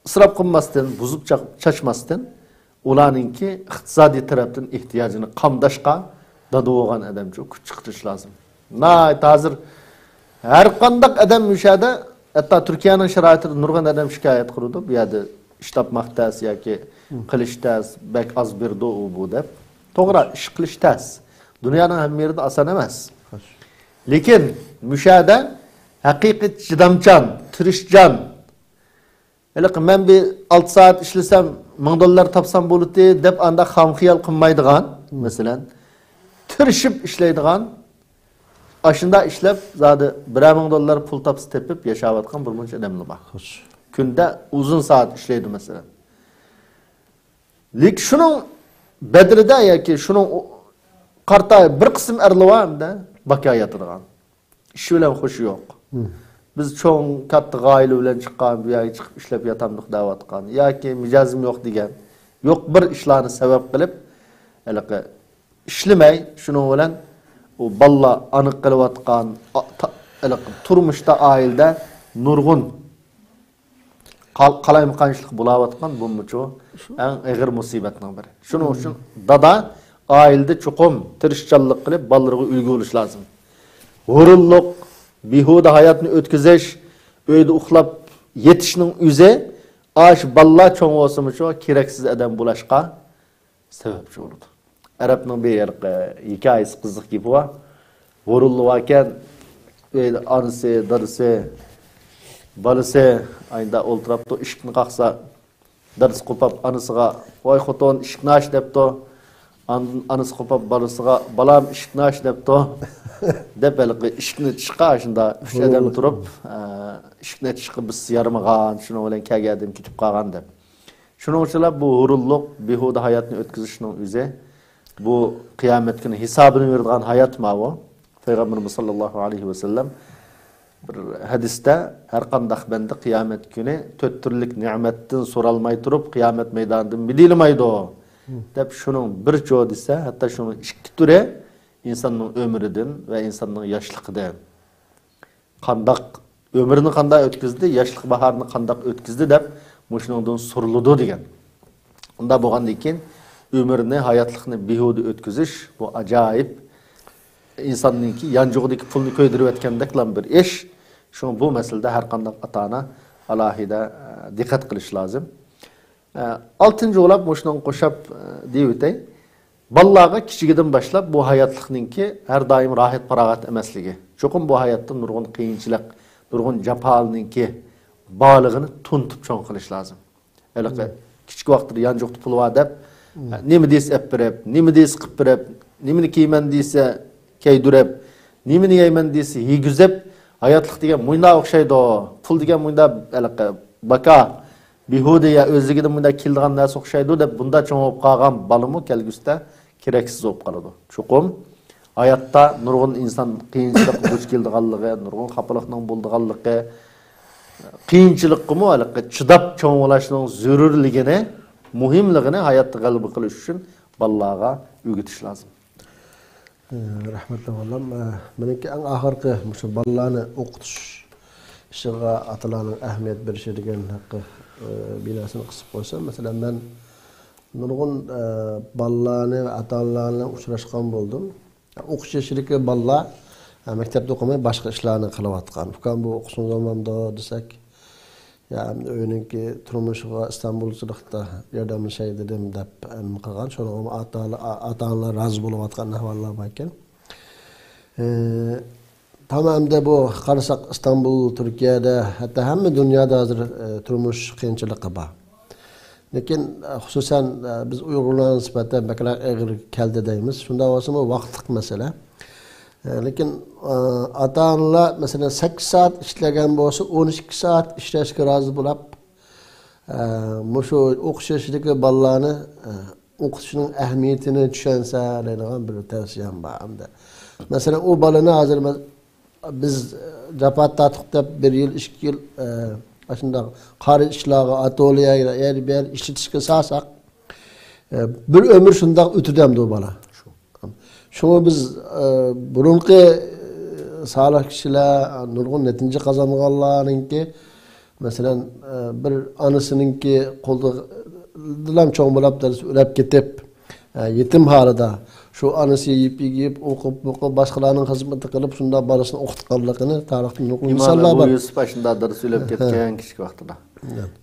isrof qilmasdan, buzib chachmasdan ularninki iqtisodiy tarafdan ehtiyojini qamdashga dadi bo'lgan odamcha kuch chiqarish lozim. Hozir har qanday odam mushada, hatto Turkiyaning sharoitida nurg'un odam shikoyat qildi, bu yerda ish topmoqdas yoki qilishdas, bak az berdi u bu deb. To'g'ri, ish qilishdas. Dunyoning hamma yerida oson emas. Lekin mushada haqiqiy chidamchan, tirishchan. Ben bir 6 saat işlesem $1000 tapsam bo'ladi deb anda ham xiyol qilmaydigan, masalan, tirishib ishlaydigan, ashunda ishlab, zodi $1000 pul taps tepib yashayotgan bir muncha odamlar bor. Kunda uzun saat ishlaydi masalan. Lekin shuning Bedir'de ya ki şunun qarta bir qism erliwanda baka yatırgan. İş bilen hoşu yok. Biz çoğun katta gaile bilen çıqqan, bu ya çıkıp işlep yatamdık davatqan. Ya ki mijazim yok digen. Yok bir işlarni sebep qilib, elaqi işlemey şunun bilen o balla anık qılıbatqan, turmuşda ailde nurgun qalaymakançılık bulavatqan bu muçu en ağır musibetning biri. Şunun üçün dada ailde çokum tirişçallık qilib ballarga ulgu oluş lazım. Hurulluq, bihuda hayatını ötkizish, öyde uxlab yetishning üze aş balla çoğ olsa muçu kereksiz adam bulaşqa sebepçi oldu. Arapning bir hikayesi kızık gibi var. Hurullu varken öyle anısı, darısı, balısı aynda oltiraptı, ışıkını qaqsa darısı qopap anısıga "Voy xoton, ışıkni aç" depti. Anısı qopap balısıga "Balam, ışıkni aç" depti. Dep elqi ışıkni chiqa şunda 3 adam turup ışıkni chiqib biz yarmıgan, şunu bilen kelgadim kitip qalgan dep. Şunun üçün bu hurulluq, behuda hayatını ötkizishning üze bu kıyamet günü hesabını verdiğin hayat mı o? Peygamberimiz sallallahu aleyhi ve sellem bir hadiste her kandak bende kıyamet günü töttürlük nimetten soralmay turup kıyamet meydanından bililmaydı o. Dep şunun bir çoğu ise hatta şunun iki türe insanın ömrüdün ve insanın yaşlıkıdın. Kandak ömrünü kandak ötkizdi, yaşlık baharını kandak ötkizdi dep muşunun soruludu degen. Onda boğan dikin ömrünü, hayatlıkını bihudu ötkiziş, bu acayip insanınki yancıqdaki pulunu köydürüp etkendek lan bir iş. Şunu bu meselede her kandak atana alahide dikkat kılış lazım. Altıncı olap muşunun koşap deyütey. Ballağa kiçigiden başlap bu hayatlıkınki her daim rahat paragat emesligi. Çokum bu hayatta nurgun kıyınçılık, nurgun japalınki bağlığını tuntup çoğun kılış lazım. Öyle küçük vaxtır yancıqdı pulu var dep nemi deyse epirep, nemi deyse qıpirep, nemini kiymen deyse keydürep, nemini yeymen deyse yigüzep, hayatlık degen muyna okşaydı o. Pul degen muyna baka, bihude ya özligide muyna kildiğen nasi okşaydı dep bunda çoğun olup qalgan balımı kelgüste kereksiz olup qalıdı. Çokum hayatta nurgun insan kıyınçılık duç keldiğanlığı, nurgun xapılıqның bulduğanlığı, kıyınçılık mı çıdap çoğun olaşının zürürligini, muhimligini hayatta qalbi qilish uchun ballaga ögütish lazım. Rahmatli oğlum. Meniki en ahirki şu ballani o'qitish işiga atalarning ahamiyat berishi degan haqqi binasini qisib qo'ysam, masalan men nurg'un ballani va atalarni uchrashgan bo'ldim. O'qish yashiriki balla maktabda o'qimay boshqa ishlarni qilayotgan. Ukam bu o'qisin zamonda desak, yani öğünki turmuşuğa İstanbulçılıkta yardımlaşay dedim dep qilgan. Şonu ata-onalar razı bo'lib atgan ahvollar bor ekan. Tamamda bu qarasak İstanbul, Türkiye'de hatta hamma dunyoda hozir turmush qiyinchiligi bor. Lekin xususan biz Uyg'urlar nisbatan baklar og'ir keldi deymiz. Shunda bo'lsa bu vaqtlik masala. Lekin ata-onalar mesela 8 saat ishlagan bo'lsa 12 saat ishlashga rozi bo'lib, mushu o'qish yoshidagi bolalarni o'qitishning ahamiyatini tushunsa deydigan bir tavsiyam bor hamda. Masalan, o bolani hozir biz japat tatib deb 1 yil, 2 yil shunday qari ishlarga, atoliyaga, bir ishlatishga salsak, bir ömür shunday o'tidamdi o bola. Şunu biz burunqi salih kişiler, nurgun netince kazanganlarınki, mesela bir anısınınki kolda dilam çoğun bulap dersi ölep ketip, yetim halida, şu anısı yiyip okup başkalarının hizmeti kılıp şunda barısını okutkanlıkını tarihten nurgun insanlar var. İmam Yusuf başında dersi ölep ketken kişi vaxtida.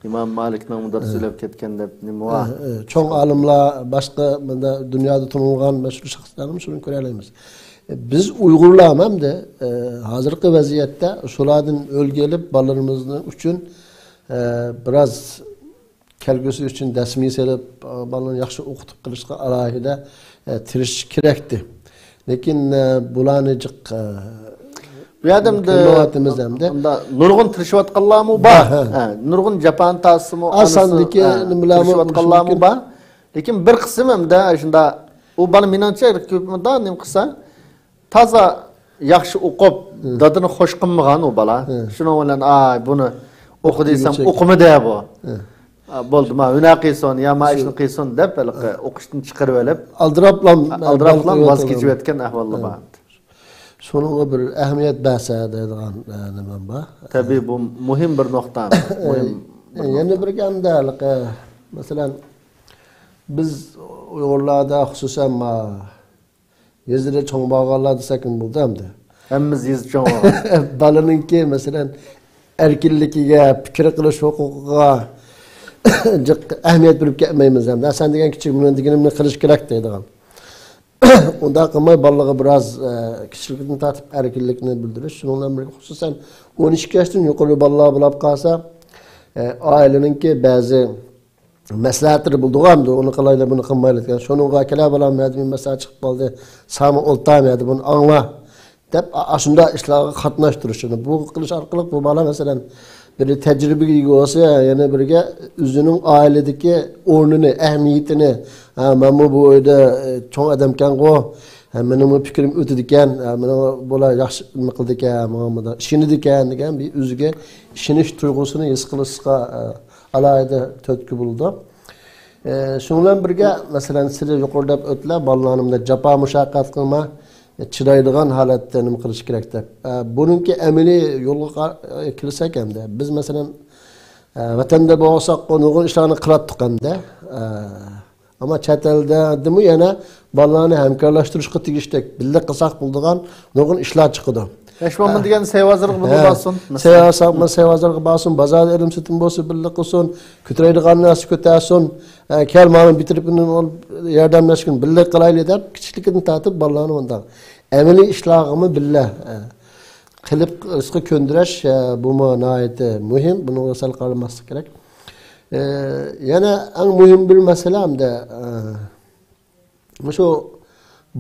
İmam Malik'nin dersi ölep ketken dep nima var? Çoğun alimler, başka dünyada tanıngan meşhur şahslarımız şunu görebiliriz. Biz Uygurlar hem de hazırki vaziyette şulardan ölgelip ballarımızın için biraz kelgüsü için desmi selip ballarını yaxşı okutup kılışka alayida tiriş kerekti. Lekin bulanıcık Bu adamda nurgun tirişivatqanlar mı ba? Nurgun Japan tasımı asandaki tirişivatqanlar mı ba? Lekin bir qism hamda shunda u bala menimcha ko'pmida nim qilsa toza yaxshi o'qib dadini xush qilmagan u bala. Shuning bilan buni o'qi desam o'qimadi bu. Bo'ldi, ma una qilsin, ya ma ishni qilsin deb o'qishdan chiqarib olib, aldirablam voz kechib yotgan ahvollar bor. Şununla bir ahamiyet bahsedediğin nima bor. Tabii bu muhim bir nokta. Yana bir ganda, mesela biz Uyg'urlarda xususan yezide çoğ bağlarlar desek bo'ldi hamda. Hammamiz yezib çoğ bağlar. Balaninki mesela erkinligiga, fikr qilish huquqiga ahamiyet berib ketmaymiz hamda. Sen degan kichik buni deganimni qilish kerak deydigan. Onda qilmay balaga biraz kichiklikni tartib erkinlikni bildirish. Shundan birga xususan 12 yoshdan yuqori balalar bo'lib qolsa, aileninki ba'zi maslahatlar bulduğamdı, onu qalayla bunu qilmaylar degan. Shuningga kela bilan madaniy masala chiqib qoldi. Sami o'ltamadi, buni angla deb ashunda ishlarga qatnashtirishini. Bu qilish orqali bu bola masalan bir tajribaga ega bo'lsa, yana birga o'zining oiladagi o'rnini, ahamiyatini, men bu uyda cho'ng odamkan-ku, mening fikrim o'tadi ekan, meni bola yaxshi nima qildi ekan, menga ishini ekan degan bir o'ziga ishonish tuyg'usini his qilishga alayda tötkü buldu. Şundan birga masalan siz yuqoridab o'tlar bolalarımda japa mushaqqat qilma, chidaydigan holatda nima qilish kerak deb. Buningki amaliy yo'lga kirsak hamda biz masalan vatanda bo'lsak, nurg'un ishlarni qilatdik hamda. Ama chet elda demi yana bolalarni hamkorlashtirishga tegishlik birga qilsak bo'ladigan nurg'un ishlar chiqdi. Eşmanmı degan sevazırlık bunu basın. Sevazırlık basın, bazar erim sütün bolsa birlik qilsin, ko'taradigan narsa ko'tarsin, kelmani bitirib yordamlashgan birlik qilayli deb kichiklikni tatib bolalarni bundan. Amaliy ishlarni birlik qilib qilishga ko'ndirish bu nihoyatda muhim, buni sal qaramaslik kerak. Yana eng muhim bir masala hamda shu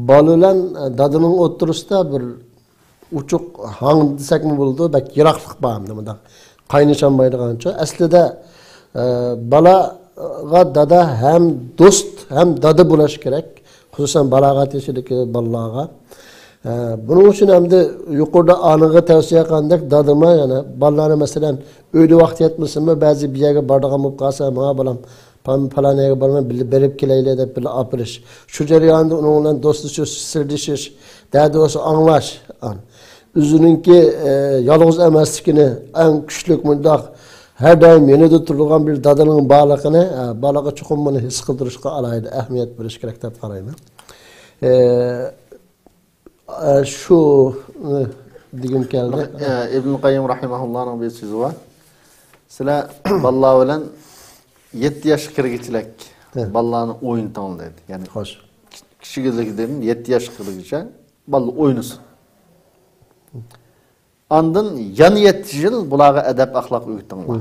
bolalar dadining o'tirisida bir uçuk hang desek mi buldu? Bak yiraklık bağımdı mı da kaynışanmaydıgança. Aslında balaga dada hem dost hem dadı bulaş gerek. Hususan balagat yaşındaki balaga. Bunun için hem de yukarıda anıga tavsiye kandık dadıma yani balaları mesela öyle vakti yetmesin mi bazı bir yere bardağım olup kalsa bana balam falan yere balama berip kileyle de bile apırış. Şu cereyanda onunla dostluş, sırdışış, daha doğrusu anlaş an. Üzününki yalnız emasligini en küçük mundaq her daim yanında turulgan bir dadının bağlılığını balaga çoxum bunu his qildirishga alayda ahamiyat berish kerak deb qarayman. Şu degim keldi. İbn Qayyim rahimahullah'ın bir sözü var. Sizlar balla bilan 7 yosh kirgichlik ballani o'yin tanlaydi. Ya'ni xo'sh. Kichikligidan 7 yosh kirgicha balla o'ynasin. Andın yan 7 yıl bulağı edep ahlak öğütünler.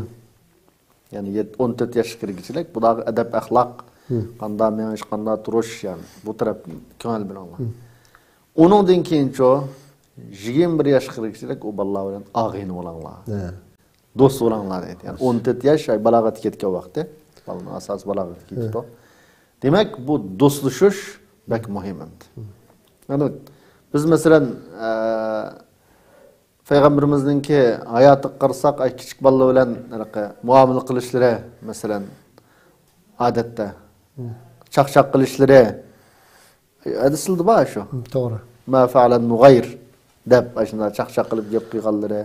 Yani 14 yaş kirgiçilik bulağı edep ahlak qanda meniş qanda turuş yani bu taraf köngel bilenler. Onundan keyin çoğu 21 yaş kirgiçilik o balla bilen ağın olanlar. Dost olanlar deydi. Yani 14 yaş balagat ketken vakti. Balın asas balagat ketdi. Demek bu dostlaşış bek muhim. Yani biz mesela Peygamberimizdinki hayatı qarasak ay kichik balla bilan muomala qilishlari masalan odatda chaqchaq qilishlari hadislarda bor shu. To'g'ri. Ma fa'ala nughayr deb ashunda chaqchaq qilib gap qilganlari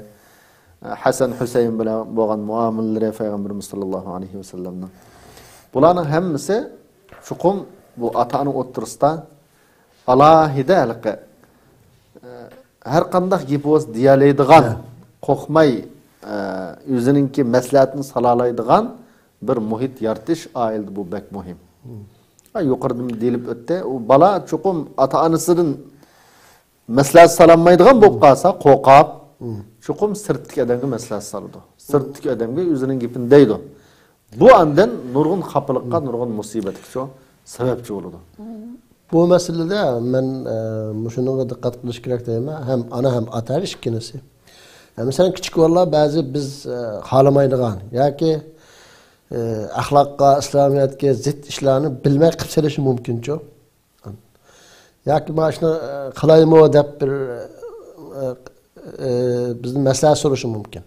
Hasan Husayn bilan bo'lgan muomalalari Peygamberimiz sallallohu alayhi va sallamning. Bularning hammasi chuqum bu ataning o'ttirisida alohida her qandaq gap o'z diyalaydigan, qo'rqmay o'zininki maslahatini salalaydigan bir muhit yaratish oilda bu bek muhim. Yuqorida delib o'tdi, u bola chuqum ota-onasidan maslahat salanmaydigan bo'lib qolsa, qo'rqab, chuqum sirtdagi odamga maslahat soladi. Sirtdagi odamga o'zining gapini deydi. Bu andan nurg'un xafalikqa, nurg'un musibatga sababchi bo'ladi. Bu meselede ben şuna dikkat qilish kerak deyman. Hem ana hem ata ikkinisi. Mesela küçük valla bazı biz halamaydigan yoki axloqqa, islomiyatga zid ishlarni bilmay qilib selishi mumkin-ku. Yoki mana shuni qilaymi deb bir bizni maslahat so'rashi mumkin.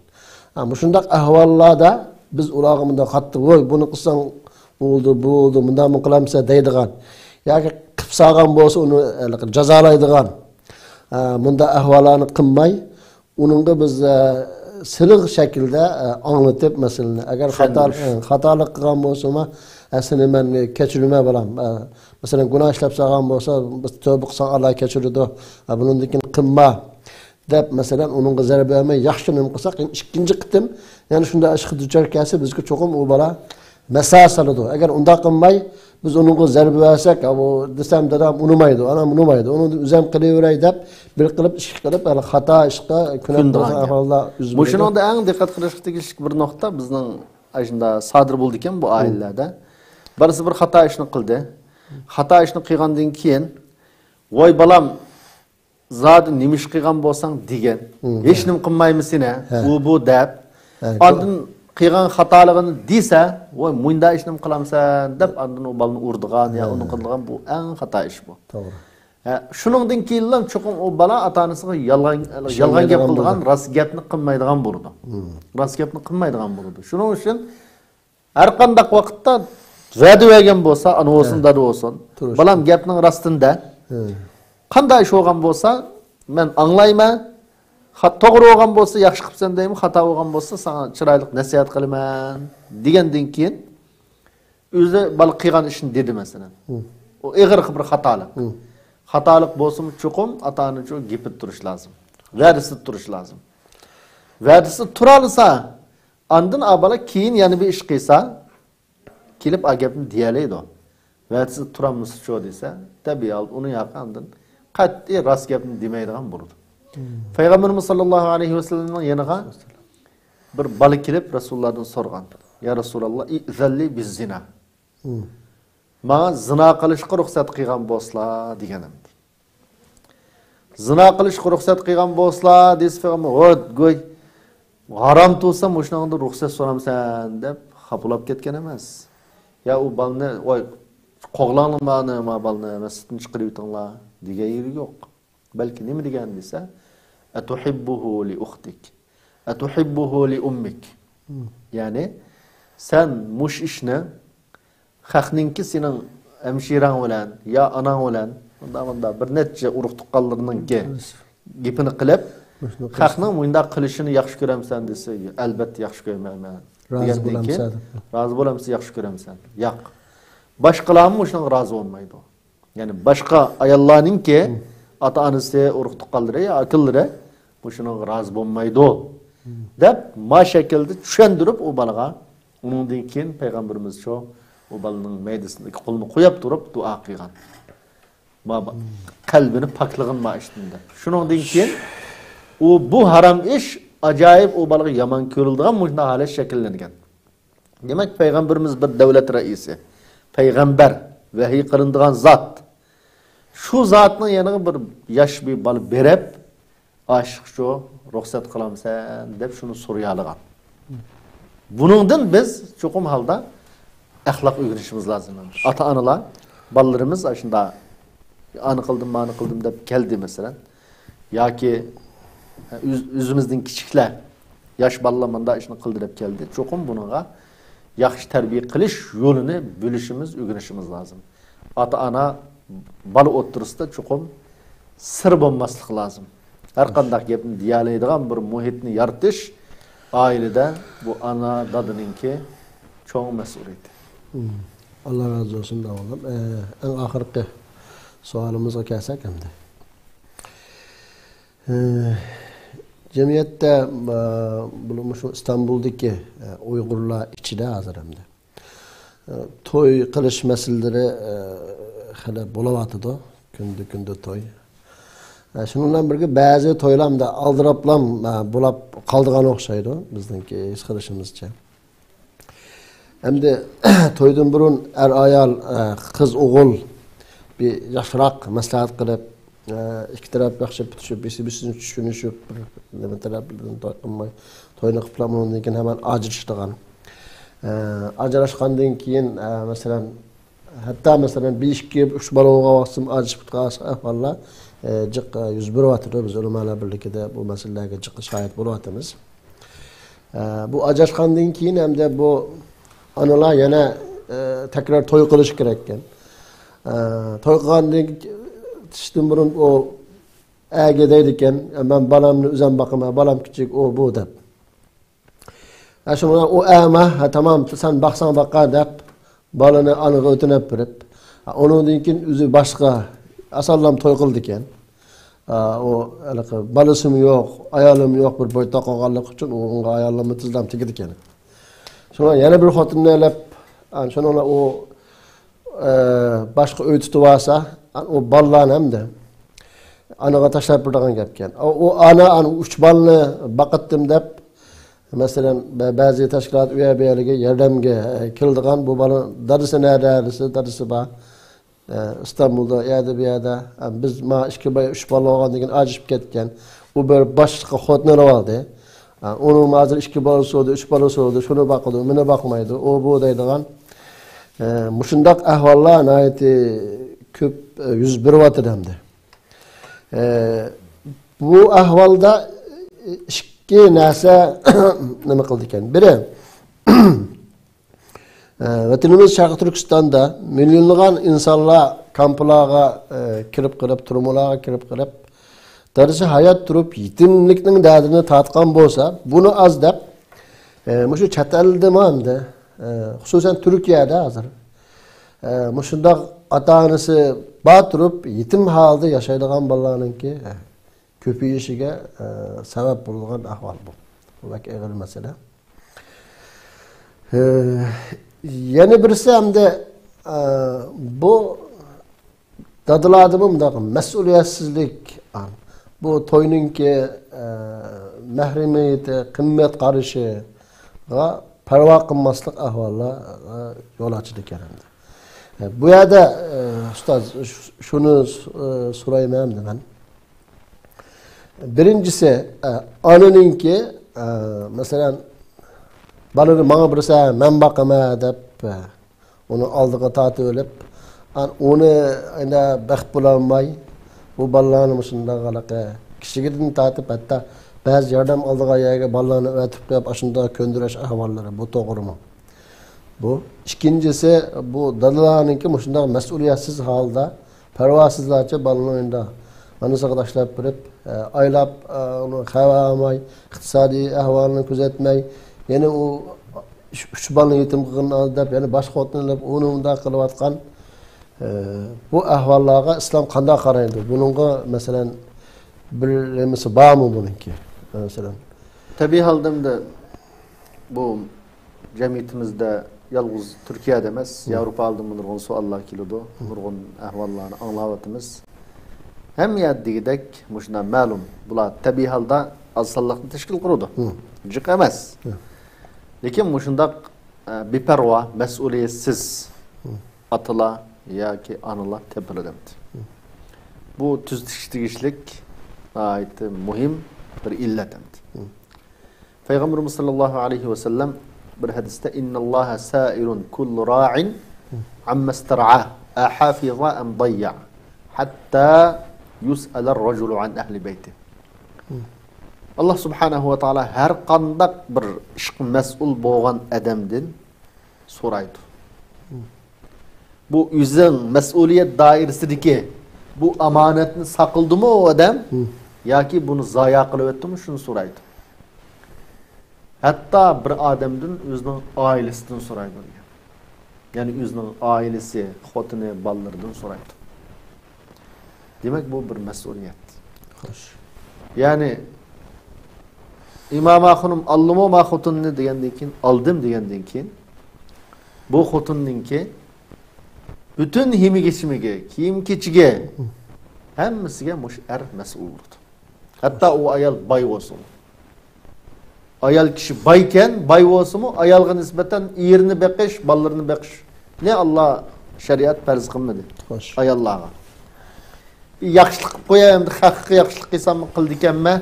Ama shunday ahvollarda biz ularga bunday qattiq, "Voy, buni qilsang bo'ldi, bundan mı qilamsa" deydigan yoki qilib solgan bo'lsa uni jazolaydigan bunda ahvollarni qilmay, uningga biz siliq shaklda anlatib masalani agar xatolik qilgan bo'lsa, aslida men kechirma bilan masalan gunoh ishlab solgan bo'lsa, biz tövbe qilsak Alloh kechiradi. Bundan keyin qilma deb masalan uningga zarar bermay yaxshi nima qilsak, ikkinchi qitim yani shunda ishqi duchor kelsa bizga cho'qim u bola maslahat soladi. Agar unda qilmay biz uningga zarar bersak, bu desam dadam unumaydi, anam unumaydi. Uni o'zim qilaveray deb bir qilib ish qilib, xato ishga kunandirgan ahvollar yuz beradi. Bu shunda eng diqqat qilish tegishli bir nuqta bizning shunda sodir bo'ldi ekan bu oilalarda. Birisi bir xato ishni qildi. Xato ishni qilgandan keyin voy balam zat nima ish qilgan bo'lsang degan. Hech nima qilmaymiz seni. Bu deb. Oldin qilgan xatoligini desa, voy munda ish nima qilamsan deb oldin u balani urdigan ya uni qilgan bu eng xato ish bu. To'g'ri. Shuningdan keyin cho'qim o bala ota-onasiga yolg'on gap qilgan, rost gapni qilmaydigan bo'ldi. Rost gapni qilmaydigan bo'ldi. Shuning uchun har qanday vaqtda va'da bergan bo'lsa, ana olsun da olsun. Balam gapning rostida qanday ish bo'lgan bo'lsa, men anglayman. To'g'ri bo'lgan bo'lsa, yaxshi qilibsan deyman, xato bo'lgan bo'lsa, sana chiroyli nasihat qilaman degandan keyin o'zi bala qilgan ishni dedi masalan. O ig'ir bir xatolik. Xatolik bo'lsa-mu cho'qim ota-ona uchun gapib turish lozim. Va'dasi turish lozim. Va'dasi tura olsa, andin abala keyin yana bir ish qilsa, kelib a gapni deyalaydi. Va'dasi turamiz shu desa, tabiiy uni yaqindan qat'iy rost gapni demaydigan bo'ladi. Payg'ambarimiz sollallohu alayhi vasallamning yaniga bir bola kelib Rasulullohdan so'rgan. Ya Rasululloh, izalli biz zina. Mana zina qilishga ruxsat qilgan bo'lsalar deganim. Zina qilishga ruxsat qilgan bo'lsalar desa Payg'ambar, "Go'y, harom bo'lsa, o'shundan ruxsat so'ramsan" deb xapulab ketgan emas. Ya u balni, "Voy, qo'g'lanmani, ma balni masjiddan chiqarib yutinglar" degan yeri yo'q. Balki nima degan desa, "Atuhibbuhu li ukhtik, atuhibbuhu li ummik." Ya'ni sen mush ishni haqninki sening hemşirang bilan ya anang bilan bunda bir necha urug' tuqqanlarninki gapini qilib, haqning bunda qilishini yaxshi ko'ramsan desa, albatta yaxshi ko'raman. Rozi bo'lamsan, yaxshi ko'ramsan. Yo'q. Boshqalarmi o'shunga rozi bo'lmaydi. Ya'ni boshqa ayollarningki ota-onasi, urug' tuqqanlari, akillari o'shunga rozi bo'lmaydi deb ma shaklda tushundirib u balaga uningdan keyin payg'ambarimiz shu o balının meydasındaki kolunu koyup durup dua qilgan. Kalbini paklig'ini ma'ishdinde. Shuningdan keyin bu haram ish ajoyib o balaga yomon ko'rildigan mujna holat shakllangan. Demak, payg'ambarimiz bir davlat raisi, payg'ambar, vahiy qilinadigan zot. Shu zotning yanıga bir yosh bir bola berib, "Aşiq shu, ruxsat qilamsan" deb shuni so'rayolgan. Buningdan biz cho'qim holda ahlak öğrenişimiz lazım. Ata-analar, balalarımız aşında anı kıldım deb geldi mesela. Ya ki üzümüzden kiçikler, yaş balalamanda işini kıldırıp geldi. Çokum bununla yaxşı terbiye kılış yolunu bölüşümüz, öğrenişimiz lazım. Ata-ana balı oturusunda çokum sır bulmaslık lazım. Her kandak yapın diyalaydıgan bir muhitini yaratış ailede bu ana dadınınki çoğun mesuliyeti. Allah razı olsun da oğlum. En ahirki sualımıza kelsak hamda. Cemiyette bulunmuş İstanbul'daki Uygurlar içinde hazır hamda. Toy qilish meseleleri hali bo'layotir. Kunda toy. Shundan bilan birga ba'zi to'ylarda aldirablam bo'lib qoldigan o'xshaydi bizningki his qilishimizcha. Endi to'ydan burun er ayol, qiz o'g'il bir yaxshiroq maslahat qilib, ikki taraf yaxshi bitishib, birini tushunishib, nima taraflardan to'y qilmay, to'yni qilib undan keyin hemen ajrashadigan. Ajrashgandan keyin masalan hatta masalan 5-2-3 bala o'g'avaqsim ajrashib qolsa ahvollar jiq yuz beryapti. Biz ulamolar birligida bu masalalarga jiq shohid bo'lyapmiz. Bu ajrashgandan keyin hamda bu onalar yana tekrar to'y qilish kerak ekan. To'y qilgandan tishdan burun o ega deydi ekan, men balamni o'zim boqaman, balam kichik, o bu deb. Şuna o ama tamam sen baksan baka dep balını anığı ötünep birip onun dinkin üzü başka asallam toy kıldı eken o balısım yok ayalım yok bir boyta qoğanlık için onun ayalımı tızlam tekid eken şuna yana bir xotinni elep şuna o başka ötütü varsa o ballan hem de anığa taşlap birdiğen gepken o ana 3 balını bakıttım dep mesela bazı teşkilat üyelerine yardımga keldigan bu bana darısı neresi darısı ba İstanbul'da ya da bir yerde biz ma 2-3 bala olgan degen ajışıp ketken bu bir başka xotner aldı. Onun mazır 2 balası oldu 3 balası oldu şunu bakıldı mene bakmaydı o bu deydigan muşundaq ahvallar nayeti köp yüz beryapti demdi. Bu ahvalda ki nasa nima qildi ekan? Biri vatanimiz Sharq Turkistonda millionlagan insonlar kamplarga kirib turmalarga kirib darisi hayot turib yetimlikning dardini tatgan bo'lsa, buni az deb mushu chet eldami hamda xususan Turkiyada hozir mushundaq ota-onasi bor turib yetim holda yashaydigan bolalarninki köpüyüşüge sebep bulungan ahval bu. Bu belki ağır mesele. Yeni birisi hem de bu dadıladımım da mesuliyetsizlik bu toyunun ki mehremiyeti, kıymet karışı parva kılmaslık ahvalla yol açıdı keremde. Bu yerde ustaz şunu sorayım hem de ben. Birincisi anınınki mesela balını bana birisi men bakama dep onu aldığı tatı ölüp onu ayna baxt bulamay bu ballarını musunda qalaqı kişigidin tatıp hatta bazı yardım aldığı yerge ballarını ötüp qoyup aşında köndüreş ahvalları bu doğru mu? Bu. İkincisi bu dadalarınki musunda mesuliyetsiz halda pervasızlarca balını oyunda anısı taşlap birip aylap onu xabaramay iqtisadi ahvalini kuzatmay yana u 3 balani yetim qilgan deb yana boshqa xotinlar uni unda qilayotgan bu ahvollarga islom qanday qaraydi? Buningga masalan bir nimasi bormi buningki? Masalan tabiiy holdamda bu jamiyatimizda yalnız Türkiye'de emas, Avrupa aldığım nurgun suallar kilidi, nurgun ahvallarni anglabyapmiz. Hem yaddigidek muşuna ma'lum bular tabiiy holda azsalliqni tashkil qiladi. Jiq emas. Lekin mushundaq beparvo, mas'uliyatsiz atalar yoki onalar tepiladimdi. Bu tuztishlik g'oyat muhim bir illat emdi. Payg'ambarimiz sallallohu alayhi va sallam bir hadisda innalloha sa'irun kullu ra'in amma istar'a ahafiza am dayya hatta yus'alar rajulu an ahli beyti. Allah subhanahu wa ta'ala her qandaq bir ishq mas'ul bo'lgan adamdan so'raydi. Bu o'zing mas'uliyat doirasidagi bu amonatni saqildimi o adam yoki buni zoya qilib o'tdimi shuni so'raydi. Hatta bir odamdan o'zining oilasidan so'raydi. Ya'ni o'zining oilasi, xotini, bolalaridan so'raydi. Demek bu bir mesuliyet. Xo'sh. Yani İmam Axunum allımı ma xotunni degandan keyin aldım degandan keyin bu xotunninki bütün himi geçimiga, kiyim kechiga hammasiga mush mas'ul bo'ldi. Hatta o ayol boy bo'lsin. Ayol kishi boyken boy bo'lsinmi, ayolga nisbatan erini beqish, bolalarini beqish ne Allah shariat farz qilmadi. Xo'sh. Ayollarga. Yaxshilik qilib qo'yayim, haqiqiy yaxshilik qilsam qildi ekanman.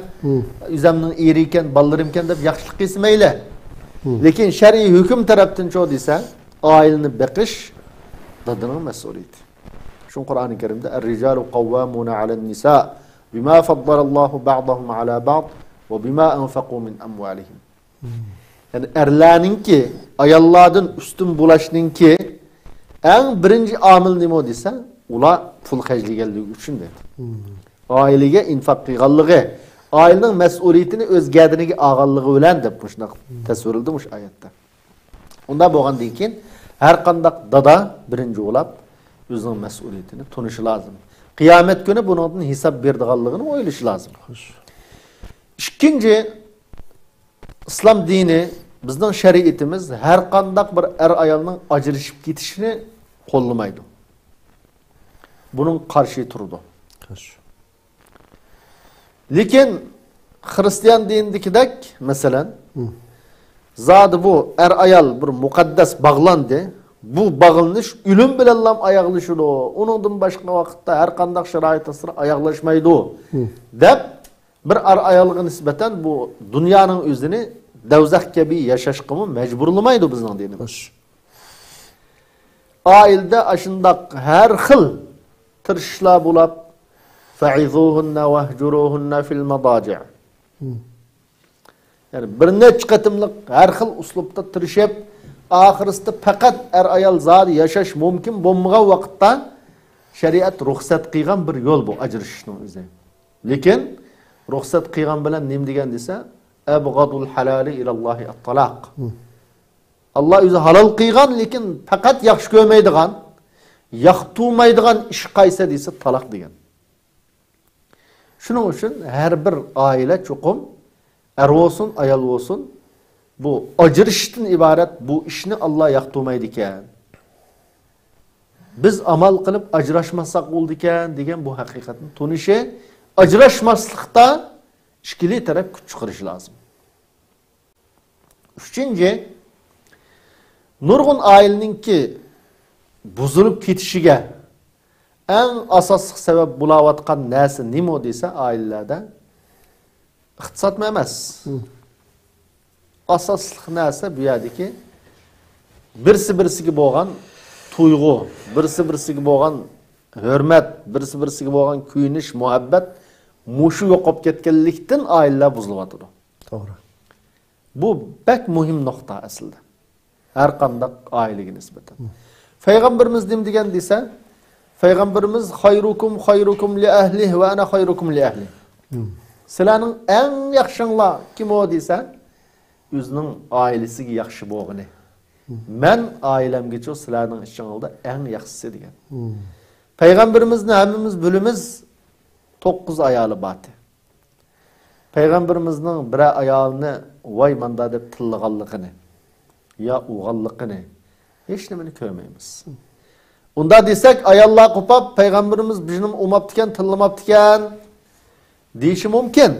O'zimning eri ekan, bolalarim ekan deb yaxshilik qilsa mayli. Lekin şer'i hüküm taraftan çoğu desa, ailini beqish dadının mesuliyeti. Şu Kur'an-ı Kerim'de "Er-ricalu kavvamuna alen-nisa bima faddalallahu ba'dahum ala ba'd ve bima enfaqu min amwalihim." Yani erlaninki ayallardan üstün bulaşninki en birinci amil nima desa, ula pul hajliganligi uchun dedi. Ailege infaq qilganligi, ailenin mesuliyetini öz gadiniga olganligi bilan deb shunday tasvirlandi mush oyatda. Unda bo'lgandan keyin har qanday dada birinchi bo'lib o'zining mesuliyetini tunishi lozim. Qiyomat kuni bundan hisob berdiganligini o'ylashi lozim. Ikkinchi, islom dini, bizning shariatimiz har qanday bir er ayolning ajrashib ketishini qo'llamaydi. Bunun qarshi turdi. Lekin Hristiyan dinidikidek mesela zadı bu er ayal bir mukaddes bağlandı. Bu bağlanış ölüm bilen lam ayaklaşıdı. Onundan başka vakitte her kandak şarayta sıra ayaklaşmaydı. Dep bir er ayalığı nispeten bu dünyanın özünü devzak gibi yaşaşkımı mecburlamaydı bizden dinimiz. Ailde aşındak her xil tırşla bulap فَعِذُوهُنَّ وَهْجُرُوهُنَّ فِي الْمَضَاجِعِ. Yani bir neç katımlık her xil uslupta tırışıp ahiriste fakat er ayal zadi yaşaş mümkün bulmagan vakitte şeriat ruhsat qilgan bir yol bu ajrashishning o'zi. Lekin ruhsat qilgan bilan nim degan desa, abghadul halali ilallohi at-talaq. Allah o'zi halol qilgan lekin fakat yaxshi ko'rmaydigan, yoqtirmaydigan ish qaysi desa taloq degan. Şunun için her bir aile çokum er olsun, ayal olsun bu ajrıştan ibaret bu işini Allah yaktırmaydı iken. Biz amal kılıp ajraşmasak oldu iken degen bu hakikatin tunişi ajraşmaslıkta işkili taraf küç çıkarış lazım. Üçüncü, nurgun ailenin ki buzulup ketişige en asaslık sebep bulavatkan nesi nimo dese ailelerde iktisat mı emez. Asaslık nesi bu yerdeki birisi gibi olan tuygu, birisi gibi olan hürmet, birisi gibi olan kuyuniş, muhabbet muşu yokup ketkenlikten aileler buzuluvatıdır. Doğru. Bu pek mühim nokta aslında. Her kandak aileye nispeten. Peygamberimiz nim degen dese Peygamberimiz hayrukum li ahlihi ve ana hayrukum li ahli. Sizlarning en yaxşınla kim o desa, özünün ailesiga yaxshi bo'lgani. Men ailemgeço sizlarning içinizde en yaxşısı degen. Peygamberimizning hammamiz bilimiz 9 ayalı batı. Peygamberimizning bir ayalını vay manda deb tilliganligini ya uğalligini hech nimani ko'rmaymiz. Unda desek ayallar kopap peygamberimiz bizim umaptiken tıllamaptiken deyişi mümkün.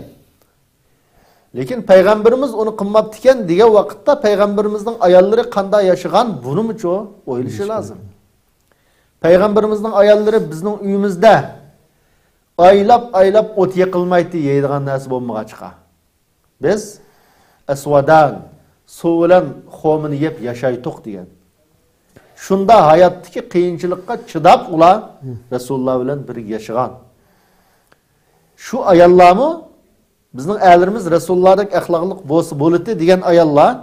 Lekin peygamberimiz onu kılmaptiken diye vakitte peygamberimizin ayalları kanda yaşagan bunu mu çoğu oylaşı lazım. Peygamberimizin ayalları bizim uyumuzda aylap ot yakılmaydı yeydiğen nasip olmağa çıka. Biz esvadan soğulan xomini yep yaşaytık diyen. Şunda hayattaki kıyınçılıkka çıdap ula Resulullah bilen bir yaşagan. Şu ayallar mı? Bizning erlerimiz Resulullah'daki ahlaklık boliti diyen ayallar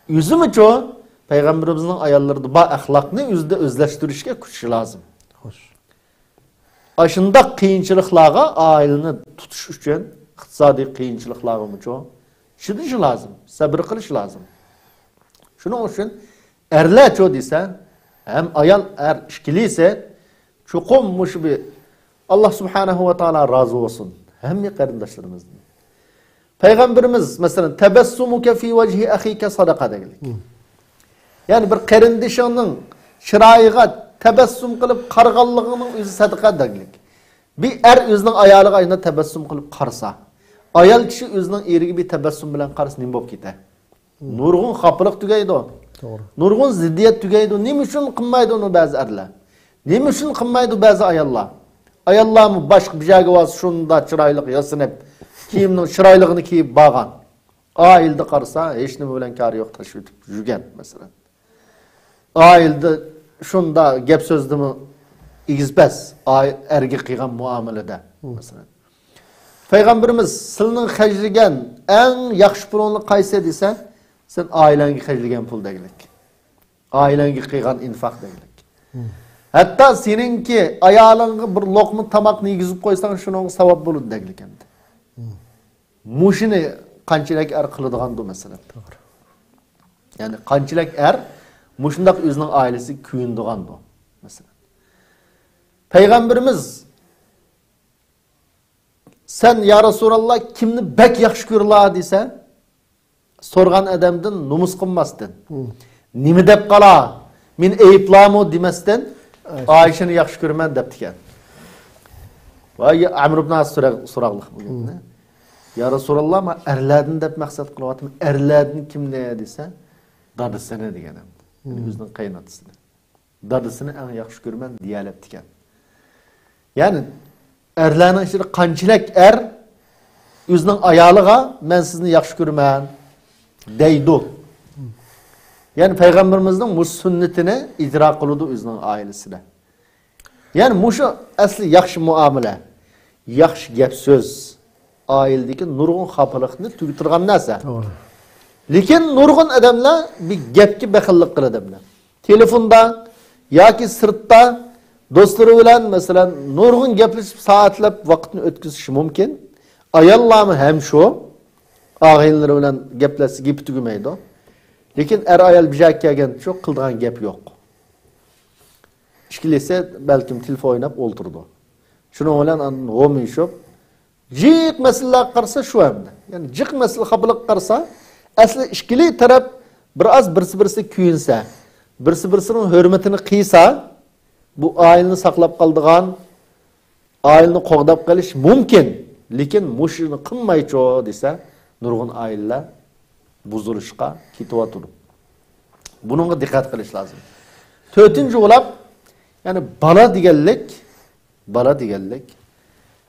yüzü mü çoğu? Peygamberimizin ayalları bu ahlakını yüzde özleştirişke küçü lazım. Hoş. Aşında kıyınçılıklarga aileni tutuş için iktisadi kıyınçılıklarga mı çoğu? Çıdış lazım. Sabır kılış lazım. Şunun için erler çoğu dese hem ayal er işkili ise çokummuş bir Allah subhanahu ve taala razı olsun. Hem mi kardeşlerimizden. Peygamberimiz mesela tebessumuke fi vecihi ahike sadaka dedik. Yani bir kardeşinin şirayıga tebessum kılıp kargallığının özü sadaka dedik. Bir er özünün ayalığa ayına tebessum kılıp karsa. Ayal kişi özünün erigi bir tebessum bilen karsa nim bop kite. Nurgun kapılık tügeydi o. Doğru. Nurgun ziddiyet tügeydi. Nim üçün kımmaydı onu bazı erler. Nim üçün kımmaydı bazı ayallar. Ayallar mı başka bir jagı var şunda çıraylık yasın hep. Kiyiminin çıraylığını kiyip bağan. Ailde qarsa hiç nima bilan kari yo'q tashib o'tib yurgan masalan. Ailde şunda gap so'zdimi igizbas erga qilgan muomalada masalan. Payg'ambarimiz sizning xajligan eng yaxshi pulingni qaysi desa, sen oilangga xajligan pul degilik. Oilangga qilgan infoq degilik. Hatta seninki ayolingga bir loqma tamoqni yegizib qo'ysang, shuning savob bo'ladi degilik endi. Mushini qanchalik qiladigan bu masalan. To'g'ri. Ya'ni qanchalik mushundaq o'zining oilasi kuyindigan bu masalan. Payg'ambarimiz sen ya Resulallah kimni bek yaxshi ko'rla desa, so'rgan odamdan numus qilmasdan, nima deb qala, men ayblamo demasdan, Oyishani yaxshi ko'raman deb ekan. Va Amr ibn As so'raqliq bo'lgan. Ya Resulallah, men erlardan deb maqsad qilyapman. Erlardan kimni desa, dadisini deganim. O'zining qaynotisini. Dadisini eng yaxshi ko'raman deyalib ekan. Ya'ni erlarning ichida qanchalik o'zining ayoliga men sizni yaxshi ko'raman deydi. Yani Peygamberimizin bu sünnetini icra kılıdı özünün ailesine. Yani muşu asli yaxşı muamele, yaxşı gap söz ailedeki nurgun xapalıqını tügütürgen neyse. Lekin nurgun adamlar bir gapki bakıllık kıl adamlar. Telefonda ya ki sırtta dostları bilen mesela nurgun gapleşip saatlep vaktini ötküzüşü mümkün. Ayallamı hem şu ağayınları bilen gapleşip gibi tügümeydi. Lekin ayol bijak kelgan çok qildigan gap yo'q. Ishkilese balkim telefon o'ynab o'ltirdi. Shuning bilan g'omishib, jiq masalalar qarsa shu hamda. Ya'ni jiq masala xabliq qarsa, asli ishkili taraf biroz birsi kuyinsa, birsining hurmatini qiysa, bu oilani saqlab qoldigan, oilani qo'g'dab qolish mumkin. Lekin mushuni qilmaycho desa, nurg'un oilalar buzuluşqa ketib bununla dikkat qilish lazım. To'rtinchi o'lab, yani bala deganlik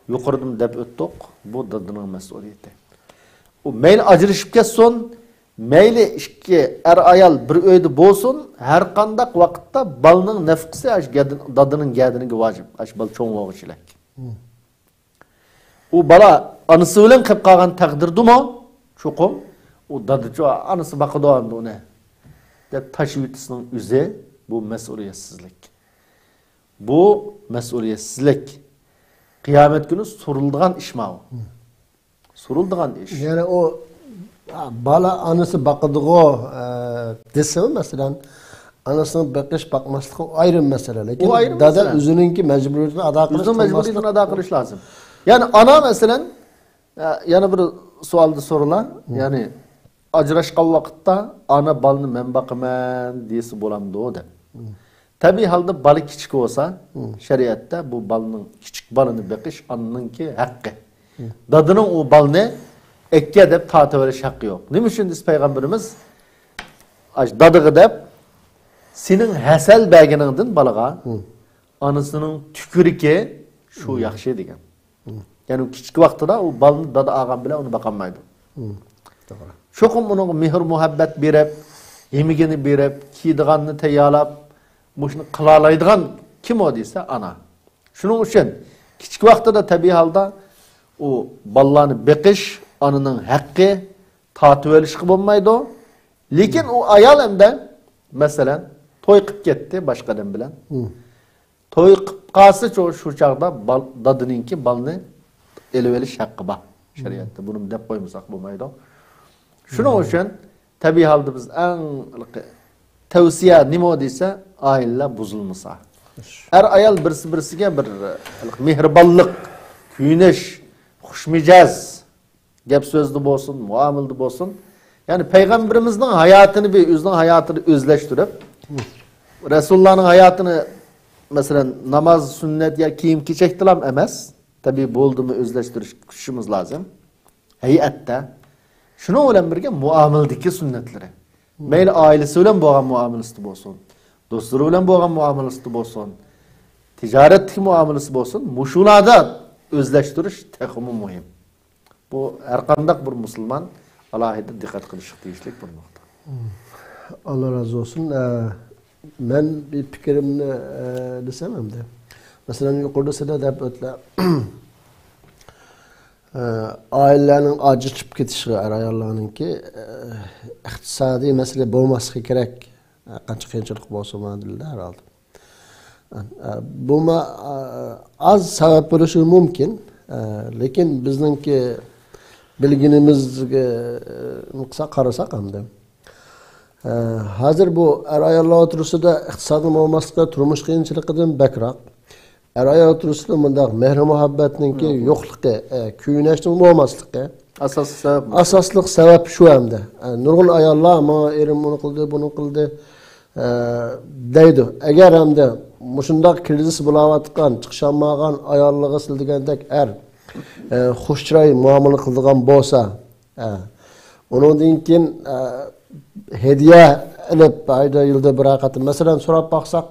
yuqoridim deb o'tdik, bu dadining mas'uliyati. U mayli ajrashib ketsin, mayli ikki ayol bir uyda bo'lsin, har qanday vaqtda balaning nafqasi dadining gadiniga vojib, bal cho'ng o'g'ishlik. U bala anasi bilan qilib qolgan taqdirdimi, cho'qim o dadıcı anısı bakıdı o anda ona. Dep taşıvitısının üze bu mesuliyetsizlik. Bu mesuliyetsizlik. Kıyamet günü sorulduğun iş mi o? Sorulduğun iş. Yani o bala anısı bakıdı o dese mi mesela anasının bakmaslığı ayrı mesele. Lakin o ayrı dada özününki mecburiyetini ada kılış. Özünün mecburiyetini ada kılış lazım. Yani ana mesela yani bir sualda sorulan yani ajrashgan vaqtda ana balını men baqaman deysi bo'lamdi o deb. Tabii halda balı kichik bo'lsa, shariatda bu balının kichik balını baqish ananinki haqqi. Dadının o balını ekka deb tatib olish haqqi yo'q. Nima uchun biz payg'ambarimiz dadığı deb senin hasal berganingdan balaga anasının tüküriki şu yaxshi degan. Yani kichik vaqtida o balını dada olgan bilan uni baqolmaydi. To'g'ri. Çokum onun mehr muhabbet berip, yemigini berip, kiydiganını tayyorlab, muşunu qilalaydigan kim o desa ana. Şunun için kichik vaqtida tabiiy holda o ballarni beqish ananing haqqi tatib olishga bo'lmaydi. Lekin o ayol hamda masalan to'y qilib ketdi boshqa odam bilan. To'y qilib qolsa shu chaqda dadininki balni elib olish haqqi bor shariatda. Buni deb qo'ymasak bo'lmaydi. Şunun için tabii halde biz en tavsiye nima desa aileler buzulmasa. Ayol birsiga bir mehribonlik, kuyinish, xushmijaz gap so'zli bo'lsin, muomilda bo'lsin. Yani Peygamberimizning hayotini bir o'zining hayotini o'zlashtirib, Rasulullohning hayotini mesela namaz, sünnet ya kiyim kechak tilam emas. Tabii bo'ldimi o'zlashtirishimiz lazım. Hayatda şunu bilan birga muomiladagi sunnatlari. Mayli oilasi bilan bo'lgan muomalasi bo'lsin, do'stlari bilan bo'lgan muomalasi bo'lsin, tijoratdagi muomalasi bo'lsin, mushularda o'zlashtirish texmi muhim. Bu har qanday bir musulmon alohida diqqat qilish tegishli bo'lmoqda. Allah razı olsun. Ben bir fikrimni desem hem de. Mesela yukarıda sizler de hep öyle ailenin acıçıp ketişi ayarlarının ki iktisadi mesele bulması gerek. Kaç kıyınçılık bolsa dilde herhalde. Bu az sebep oluşu mümkün. Lakin bizninki bilginimizge mıksa karasak hem de. Hazır bu ayarlar oturusida iqtisodiy olmaslıkta turmuş kıyınçılıkıdan bekrak. Ayar oturusida mundaq mehr muhabbatninki yo'qligi, kuyunishning bo'lmasligi. Asosli sabab shu hamda. Nurg'un ayollar "Ma erim buni qildi, buni qildi" deydi. Agar hamda mushundaq krizis bo'layotgan, chiqisholmagan ayollig'i sildegandek xushchiroy muomala qiladigan bo'lsa, undan keyin hediye ilib ayda yılda bir qatim masalan so'rab baqsaq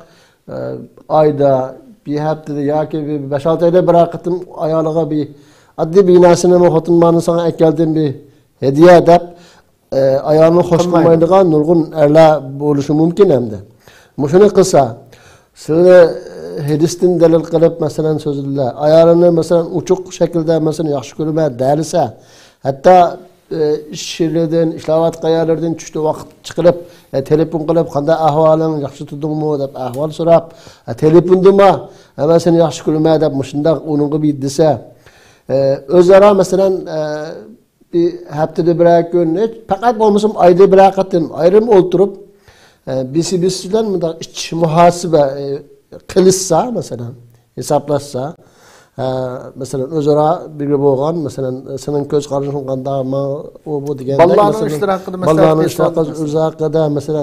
ayda bir haftada yoki bir 5-6 ayda bir qatim ayoliga bir oddiy bir narsani xotinlarni sana keldim bir hediye deb ayolni xo'sh qilmaydigan nurg'un erlar bo'lishi mumkin hamda. Mushuni qilsa sizni hadisdan dalil qilib masalan so'zlar ayolini masalan uchuq shaklda masalan yaxshi ko'rma dalisa hatta işlerden, işlavat qayalardan düştü vaqt chiqirib, telefon qilib, qanday ahvoling, yaxshi turdingmi deb ahvol so'rab, telefondimi, hamasini yaxshi ko'rma deb mushundaq uningga bir desa, o'zaro masalan bir haftada bir kun, faqat bo'lmasam oyda bir qatim ayrim o'ltirib, bisi bilan bunday iç muhasebe qilishsa, masalan, hisoblashsa, mesela özara bir bo'lgan, mesela senin göz qarashing qanday o bu deganda ballarning ishtirokida ballarning ishtirokida o'zaqida mesela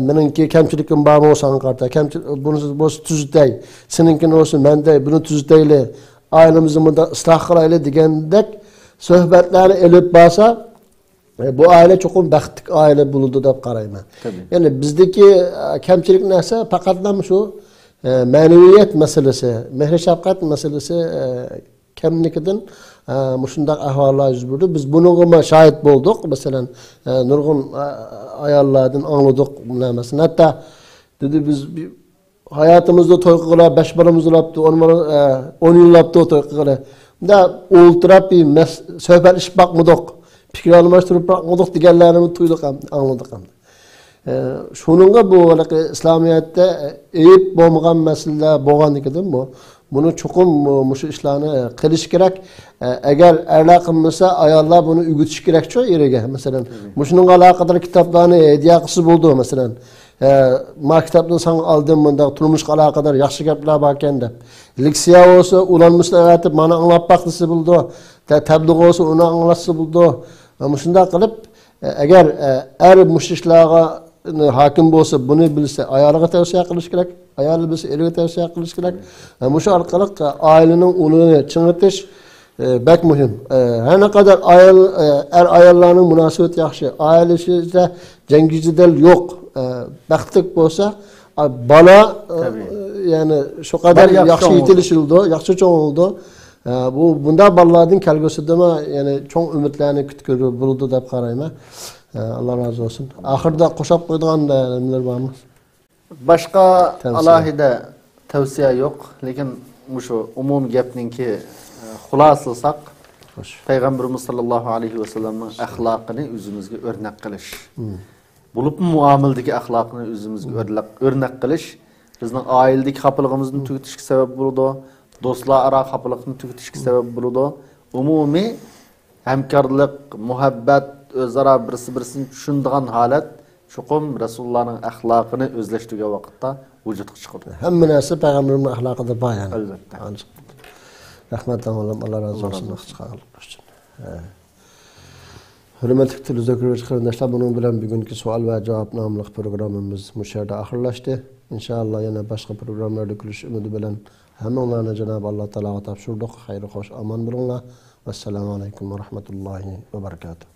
meningki kamchilikim bormi o'sanga qarta kamchilik bunisiz bo'lsa tuzday seninki olsa menda buni tuzdayli oilamizni bunda isloh qilaylik degandek suhbatlarni elib borsa bu aile cho'qim baxtli aile bo'ladi deb qarayman. Ya'ni bizdagi kamchilik narsa faqatlam shu maneviyat meselesi, mehr şefkat meselesi kemlikinden muşundak ahvallar yüz buldu. Biz bununla şahit bulduk. Mesela nurgun ayarlardan anladık. Hatta dedi biz hayatımızda toy kıla 5 baramız olaptı, 10 yıl olaptı o toy kıla. Da ultrap bir sohbet iş bakmadık. Fikir almıştırıp bakmadık diğerlerini duyduk, anladık. Şununla bu İslamiyet'te eyip bo'lmagan meseleler bo'lganligidan bunu çokum şu işlerini qilish kerak. Eğer erlar qilmasa ayollar bunu ügütish kerak şu yeriga. Mesela shunga aloqador kitoblarni hediya qilsa bo'ldi mesela. Ma kitobdan sana aldım bunda turmushga aloqador yaxshi gaplar bor ekan deb. Leksiya olsa ularni aytib mana anglab baqdisi bo'ldi. Tabliğ olsa uni anglatsa bo'ldi. Shunda qilib eğer mushishlarga hakim bo'lsa buni bilsa ayoliga tavsiya qilish kerak, ayoli bilsa eriga tavsiya qilish kerak. Shu orqali oilaning ulug'ini ching'itish bek muhim. Her ne kadar ayollarning munosabati yaxshi, oila ishida jangijidal yo'q, baxtlik bo'lsa, bola yani şu kadar yaxshi yetilishildi, yaxshi cho'ng'ildi. Bu bunda bolalarning kelgusidami yani cho'ng umidlarni kutib bo'ldi deb qarayman. Allah razı olsun. Ahırda qo'shib qo'ydigan nimalar bormi? Boshqa alohida tavsiya yo'q, lekin shu umum gapninki xuloslasak, Payg'ambarimiz sallallohu alayhi va sallamning axloqini o'zimizga o'rnak qilish. Bo'lib muomaladagi axloqini o'zimizga o'rnak qilish bizning oiladagi xafaligimizni tugatishga sabab bo'ladi, do'stlar aro xafalikni tugatishga sabab bo'ladi. Umumiy hamkorlik, muhabbat o'zaro birisi-birisini tushunadigan holat cho'qim Rasulullahning axloqini o'zlashtirgan vaqtda vujudga chiqadi. Hamma narsa payg'ambarning axloqida bor yani. Albatta. Rahmatdan Allah razı olsun. Hürmetli televizyon qarindoshlar, bunun bilan bugungi savol va javob nomli programmamiz musharda oxirlashdi. Inshaalloh yana boshqa programlarda ko'rish umidi bilan hammalarni Janob Alloh taologa topshirdik. Xayr xo'sh omon bo'linglar. Assalomu alaykum va rahmatullohi va barakatuh.